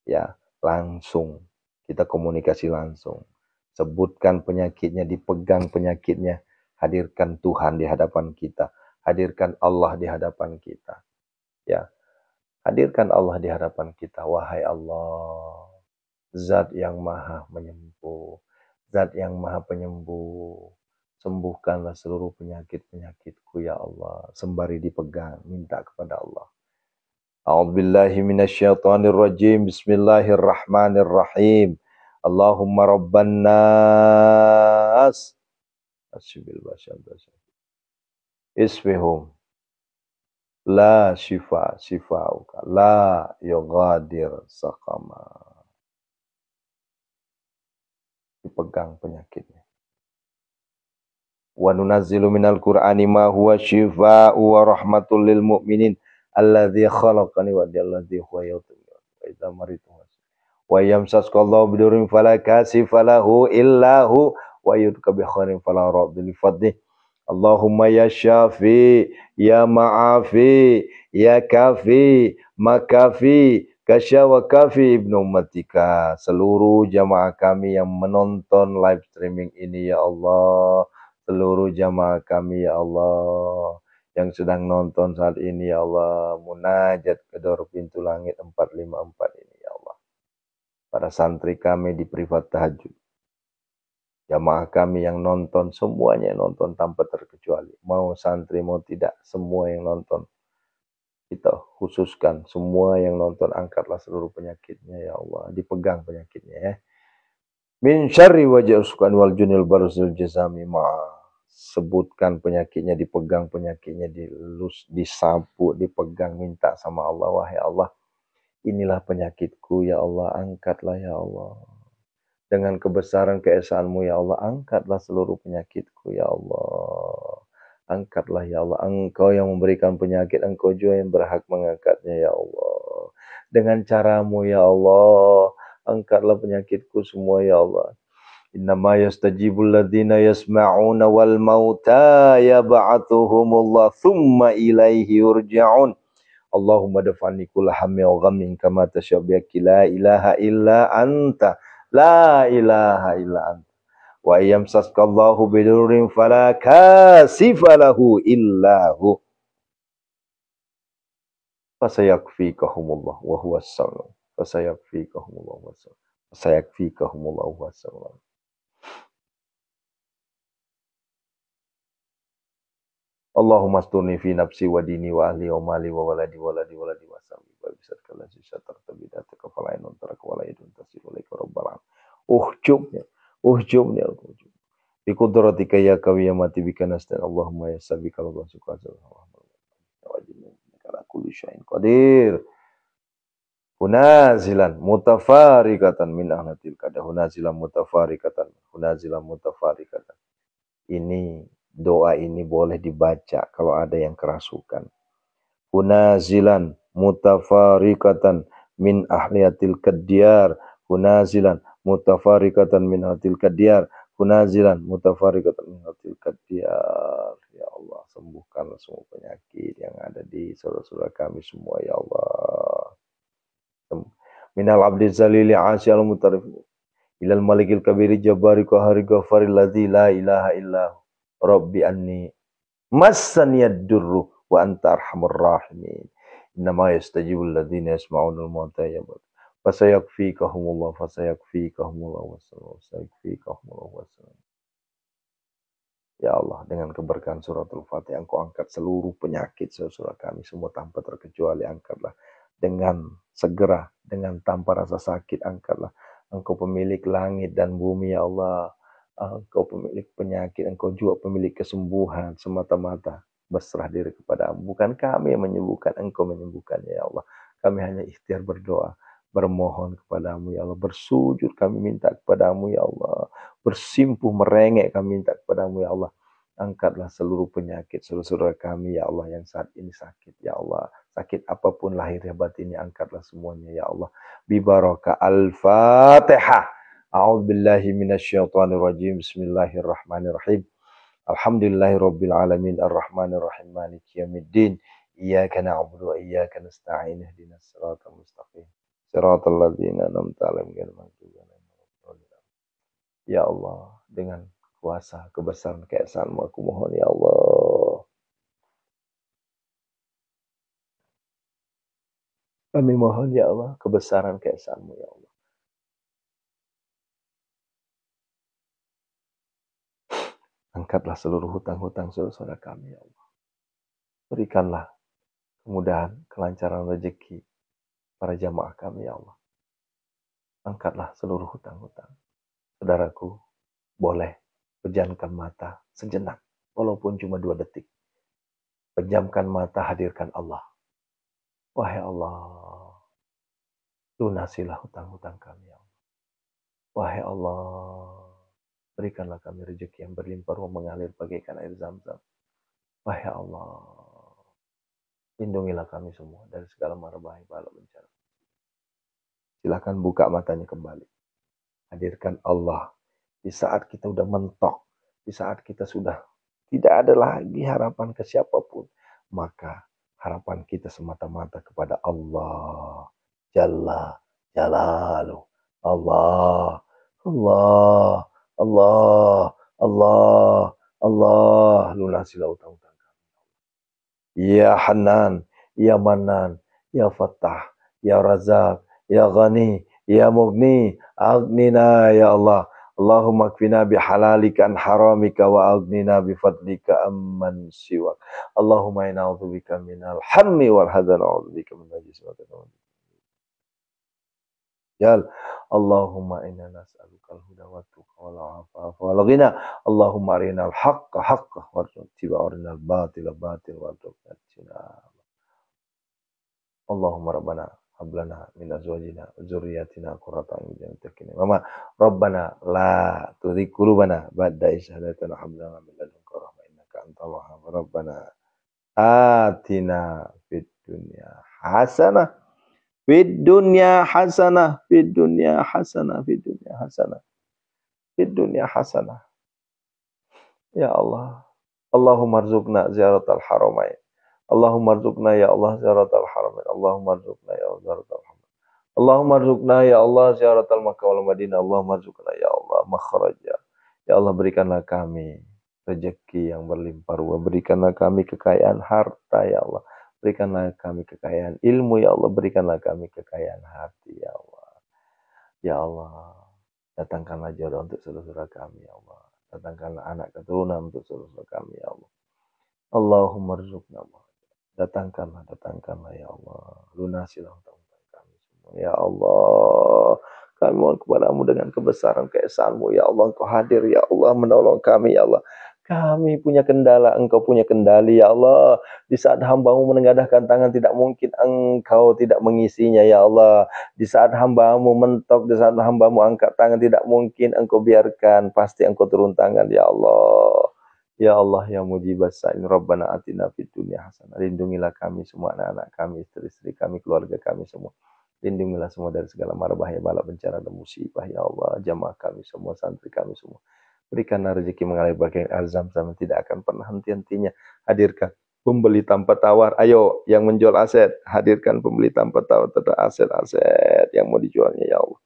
[SPEAKER 1] Ya. Langsung kita komunikasi langsung, sebutkan penyakitnya, dipegang penyakitnya, hadirkan Tuhan di hadapan kita, hadirkan Allah di hadapan kita, ya, hadirkan Allah di hadapan kita. Wahai Allah, zat yang maha menyembuh, zat yang maha penyembuh, sembuhkanlah seluruh penyakit-penyakitku ya Allah. Sembari dipegang, minta kepada Allah. A'udzubillahi minasyaitonir rajim. Bismillahirrahmanirrahim. Allahumma rabban nas asbil bashar isfihum la shifa shifauka la yughadir saqama. Dipegang penyakitnya. Wa nunazzilu minal qur'ani ma huwa shifaa'u wa rahmatul lil mu'minin alladzi khalaqani wa alladzi huwa yutini wa idza maritu wa yamsaskallahu bidurin fala kasifa lahu illa hu wa yudka bi khairin fala radda li fadli. Allahumma ya syafi, ya ma'afi, ya kafi, makafi, kasya wa kafi ibnu ummatika. Seluruh jamaah kami yang menonton live streaming ini ya Allah. Seluruh jamaah kami ya Allah. Yang sedang nonton saat ini ya Allah. Munajat kedor pintu langit 454 ini ya Allah. Para santri kami di privat tahajud. Jamaah kami yang nonton, semuanya yang nonton tanpa terkecuali. Mau santri, mau tidak, semua yang nonton. Kita khususkan, semua yang nonton, angkatlah seluruh penyakitnya, ya Allah. Dipegang penyakitnya, ya. Min syarri wajah usukan wal junil barzul jazami ma'a. Sebutkan penyakitnya, dipegang penyakitnya, dilus, disapu, dipegang, minta sama Allah. Wahai Allah, inilah penyakitku, ya Allah. Angkatlah, ya Allah. Dengan kebesaran keesaanmu ya Allah, angkatlah seluruh penyakitku ya Allah. Angkatlah ya Allah, Engkau yang memberikan penyakit, Engkau juga yang berhak mengangkatnya ya Allah. Dengan caramu ya Allah, angkatlah penyakitku semua ya Allah. Innama yastajibul ladzina yasma'una wal mauta yab'athuhumullah thumma ilaihi yurja'un. Allahumma dafani kulla hammi wa ghammin kama tasyabbaki la ilaha illa anta. La ilaha illa anta. Wa yamsaskallahu bidurrin fala kasifa lahu illahu. Fasayakfikahumullah wa huwas samiu. Fasayakfikahumullah wa huwas samiu. Fasayakfikahumullah wa huwas samiu. Allahumma asturni fi nafsi wa dini wa ahli wa mali wa waladi waladi waladi wa sami wa bisat kala sisa tartabidata kafala inun tarak wala idun tasilu laika rabbal alamin. Uhjubni al-ujub. Bi qudratika ya qawiyamati bika nastan Allahumma ya sabika Allah suka wajibna kala kulli syai'in qadir. Hunazilan mutafarikatan min ahnatil kada hunazilan mutafarikatan. Ini doa ini boleh dibaca kalau ada yang kerasukan. Hunazilan mutafarikatan min ahliyatil kadyar. Hunazilan mutafarikatan min ahliyatil kadyar. Hunazilan mutafarikatan min ahliyatil kadyar. Ya Allah, sembuhkanlah semua penyakit yang ada di saudara-saudara kami semua ya Allah. Minal abdi zalili asyal mutarif ilal malikil kabiri jabari qahari ghafari ladzi la ilaha illahu rabbi anni massaniyad durru wa anta arhamur rahimin. Innama yastajibul ladzina yasma'unal mauta yabut. Fasayakfikahumullah wassalam. Ya Allah, dengan keberkahan suratul Fatihah, Engkau angkat seluruh penyakit saudara kami semua tanpa terkecuali, angkatlah dengan segera, dengan tanpa rasa sakit, angkatlah. Engkau pemilik langit dan bumi ya Allah. Engkau pemilik penyakit, Engkau juga pemilik kesembuhan semata-mata. Berserah diri kepadamu. Bukan kami yang menyembuhkan, Engkau menyembuhkannya ya Allah. Kami hanya ikhtiar berdoa, bermohon kepadamu ya Allah. Bersujud kami minta kepadamu ya Allah. Bersimpuh merengek kami minta kepadamu ya Allah. Angkatlah seluruh penyakit saudara kami ya Allah yang saat ini sakit ya Allah. Sakit apapun lahirnya batinnya, angkatlah semuanya ya Allah. Bibaraka al-Fatihah. A'udzubillahi minasyaitonirrajim. Bismillahirrahmanirrahim. Alhamdulillahirabbil alamin arrahmanir rahim maliki yaumiddin. Iyyaka na'budu wa iyyaka nasta'in ihdinas siratal mustaqim. Siratal ladzina an'amta 'alaihim ghairil maghdubi 'alaihim waladdallin. Ya Allah, dengan kuasa kebesaran keesaanmu aku mohon ya Allah. Kami mohon ya Allah kebesaran keesaanmu ya Allah. Angkatlah seluruh hutang-hutang saudara kami ya Allah. Berikanlah kemudahan, kelancaran rezeki para jamaah kami ya Allah. Angkatlah seluruh hutang-hutang. Saudaraku, boleh pejamkan mata sejenak, walaupun cuma 2 detik. Pejamkan mata, hadirkan Allah. Wahai Allah, lunasilah hutang-hutang kami ya Allah. Wahai Allah, berikanlah kami rezeki yang berlimpah ruah mengalir bagaikan air Zam-Zam. Wahai Allah, lindungilah kami semua dari segala mara bahaya bala bencana. Silakan buka matanya kembali. Hadirkan Allah di saat kita sudah mentok, di saat kita sudah Tidak ada lagi harapan ke siapapun. Maka harapan kita semata-mata kepada Allah Jalla Jalaluh. Allah, Allah, Allah, Allah, Allah. Lunasilah utang-utang kami. Ya Hanan, Ya Manan, Ya Fattah, Ya Razak, Ya Ghani, Ya Mughni, Aghnina Ya Allah. Allahumma kfina bihalalika an haramika wa aghnina bifadlika amman siwak. Allahumma inna a'udzubika minal hammi wal hazan wa a'udzubika min najis wa jal. Allahumma inna nas'aluka al-huda wa tuqa wal afafa wal ghina. Allahumma arinal haqqa haqqa warzuqna arinal batila batil warzuqna ijtinaba. Allahumma rabbana hablana min azwajina wa dzurriyyatina qurrata a'yun waj'alna mama rabbana la tuzigh qulubana ba'da idh hadaytana wa hab lana min ladunka rahmah innaka antal wahhab. Rabbana atina fid dunya hasanah fid dunya hasanah fid dunya hasanah fid dunya hasanah fid dunya hasanah. Ya Allah, Allahumma arzuqna ziyaratal haramain. Allahumma arzuqna ya Allah ziyaratal haramain. Allahumma arzuqna ya Allah ziyaratal haramain. Allahumma arzuqna ya Allah ziyaratal Makkah wal Madinah. Allahumma arzuqna ya Allah makhraja. Ya Allah, berikanlah kami rezeki yang berlimpah ruah. Berikanlah kami kekayaan harta ya Allah. Berikanlah kami kekayaan ilmu ya Allah. Berikanlah kami kekayaan hati ya Allah. Ya Allah, datangkanlah jodoh untuk saudara kami ya Allah. Datangkanlah anak keturunan untuk saudara kami ya Allah. Allahumma rizukna Allah. Datangkanlah ya Allah. Lunasilah hutang-hutang kami semua. Ya Allah, kami mohon kepadamu dengan kebesaran keesaanmu ya Allah. Engkau hadir ya Allah, menolong kami ya Allah. Kami punya kendala, engkau punya kendali ya Allah. Di saat hambamu menengadahkan tangan, tidak mungkin engkau tidak mengisinya ya Allah. Di saat hambamu mentok, di saat hambamu angkat tangan, tidak mungkin engkau biarkan. Pasti engkau turun tangan ya Allah. Ya Allah, ya mujibas sa'in, Rabbana atina fid dunya hasanah. Lindungilah kami semua, anak-anak kami, istri-istri kami, keluarga kami semua. Lindungilah semua dari segala mara bahaya, bala, bencana, dan musibah ya Allah. Jamaah kami semua, santri kami semua. Berikanlah rezeki mengalir bagai azam-zam, tidak akan pernah henti-hentinya. Hadirkan pembeli tanpa tawar. Ayo yang menjual aset, hadirkan pembeli tanpa tawar tentang aset-aset yang mau dijualnya ya Allah.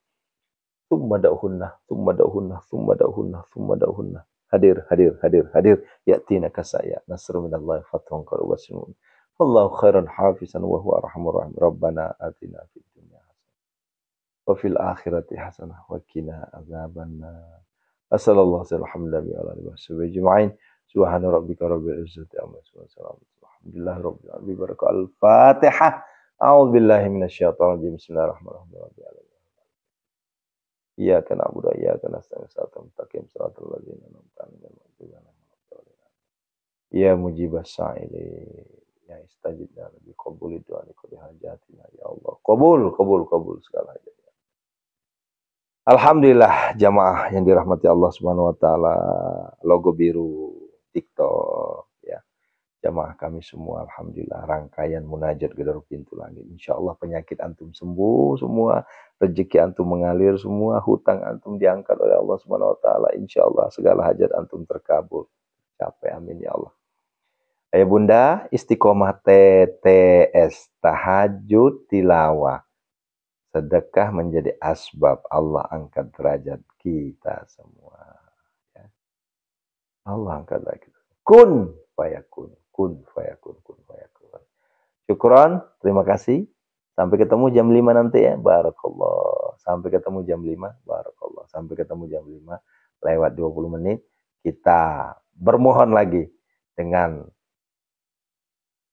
[SPEAKER 1] Tsumma da'uhunna, tsumma da'uhunna, tsumma da'uhunna, tsumma da'uhunna. Hadir, hadir, hadir, hadir. Ya'tina kasaya, nasru minallahi fathun qarib wasmun. Wallahu khairan hafizan wa huwa arhamur rahim. Rabbana atina fid dunya hasanah wa fil akhirati hasanah wa qina adzabannar. Sallallahu alaihi wa alihi wasallam ajma'in. Subhana rabbika rabbil izzati amma yasifun. Alhamdulillahi rabbil alamin. Barakal Fatihah. A'udzu billahi minasyaitonir rajim. Bismillahirrahmanirrahim. Iyyaka na'budu wa iyyaka nasta'in. Shiratal mustaqim. Shiratal ladzina an'amta 'alaihim ghairil maghdubi 'alaihim. Ya mujibas sa'ili. Ya istajib lana bi qabuli du'a li kulli hajatina ya Allah. Qabul segala hajat. Alhamdulillah jamaah yang dirahmati Allah Subhanahu wa taala, logo biru TikTok ya. Jamaah kami semua alhamdulillah rangkaian munajat gedor pintu langit. Insyaallah penyakit antum sembuh semua, rezeki antum mengalir semua, hutang antum diangkat oleh Allah Subhanahu wa taala. Insyaallah segala hajat antum terkabul. Capai amin ya Allah. Ayah Bunda, istiqomah TTS, tahajud tilawah. Sedekah menjadi asbab Allah angkat derajat kita semua. Ya. Allah angkat derajat kita. Kun fayakun, kun fayakun, kun fayakun. Syukron, terima kasih. Sampai ketemu jam 5 nanti ya. Barakallah. Sampai ketemu jam 5. Barakallah. Sampai ketemu jam 5 lewat 20 menit. Kita bermohon lagi dengan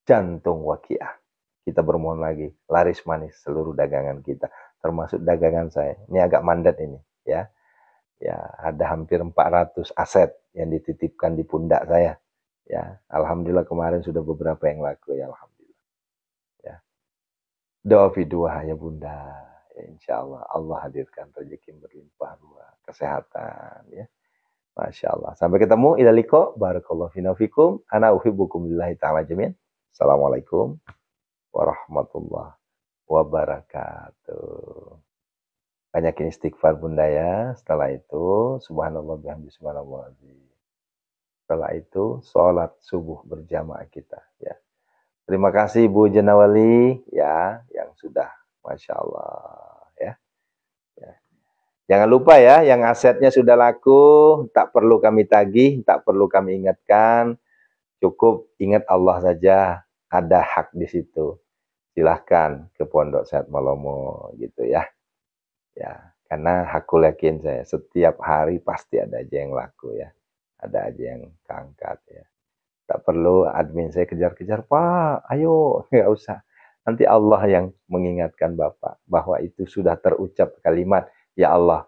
[SPEAKER 1] jantung waqiah. Kita bermohon lagi, laris manis seluruh dagangan kita, termasuk dagangan saya. Ini agak mandat ini, ya. Ya, ada hampir 400 aset yang dititipkan di pundak saya. Ya, alhamdulillah kemarin sudah beberapa yang laku ya, alhamdulillah. Ya. Doa vidua ya Bunda. Ya, insya Allah Allah hadirkan rezeki berlimpah ruah, kesehatan ya. Masya Allah. Sampai ketemu, ilaliko, barakallahu fikum, ana uhibbukum billahi ta'ala jami'an. Assalamualaikum warahmatullahi wabarakatuh. Banyakin istighfar Bunda ya. Setelah itu subhanallah bihamdi subhanallah. Setelah itu sholat subuh berjamaah kita ya. Terima kasih Bu Jenawali ya yang sudah Masya Allah ya. Ya. Jangan lupa ya, yang asetnya sudah laku, tak perlu kami tagih, tak perlu kami ingatkan, cukup ingat Allah saja, ada hak di situ. Silahkan ke Pondok Sehat Malomo gitu ya. Ya, karena hakul yakin saya, setiap hari pasti ada aja yang laku ya. Ada aja yang keangkat ya. Tak perlu admin saya kejar-kejar, Pak, ayo, nggak usah. Nanti Allah yang mengingatkan Bapak bahwa itu sudah terucap kalimat, ya Allah,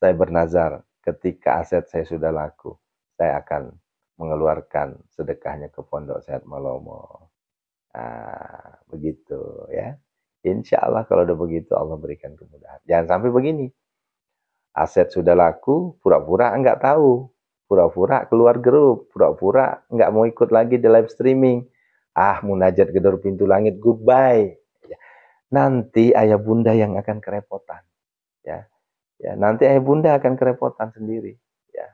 [SPEAKER 1] saya bernazar ketika aset saya sudah laku, saya akan mengeluarkan sedekahnya ke Pondok Sehat Malomo. Nah, begitu ya. Insya Allah kalau udah begitu Allah berikan kemudahan. Jangan sampai begini, aset sudah laku, pura-pura enggak tahu. Pura-pura keluar grup, pura-pura enggak mau ikut lagi di live streaming. Ah, munajat gedor pintu langit, goodbye. Ya. Nanti ayah bunda yang akan kerepotan. Ya, ya nanti ayah bunda akan kerepotan sendiri. Ya,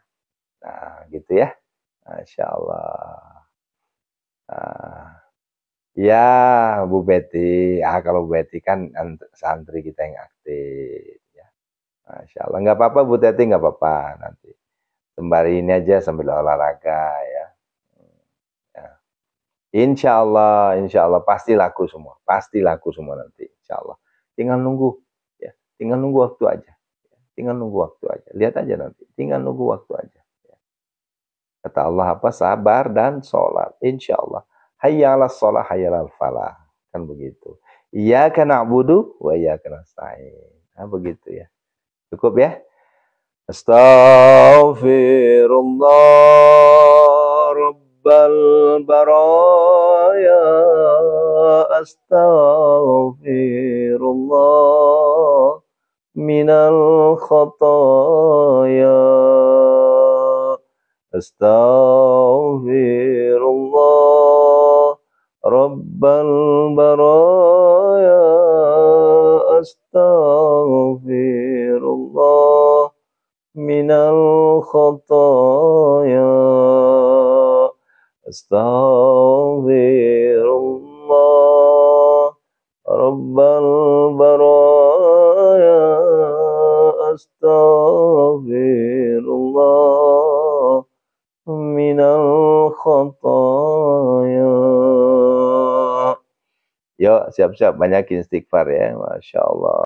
[SPEAKER 1] nah gitu ya. Masya Allah. Nah, ya Bu Betty. Ah, kalau Bu Betty kan santri kita yang aktif. Ya. Masya Allah. Nggak apa-apa Bu Teti, nggak apa-apa nanti. Sembari ini aja sambil olahraga ya. Ya. Insya Allah pasti laku semua. Pasti laku semua nanti. Insya Allah. Tinggal nunggu. Ya. Tinggal nunggu waktu aja. Tinggal nunggu waktu aja. Lihat aja nanti. Tinggal nunggu waktu aja. Ya. Kata Allah apa? Sabar dan sholat. Insya Allah. Hayya ala sholat, hayya ala falah. Kan begitu. Iyyaka na'budu wa iyyaka nasta'in. Nah, begitu ya. Cukup ya. Astaghfirullah Rabbal baraya. Astaghfirullah minal khataya. Astaghfirullah Rabbal baraya. Astaghfirullah minal khataya. Astaghfirullah Rabbal baraya. Astaghfirullah minal khataya. Yuk siap-siap banyakin istighfar ya. Masya Allah.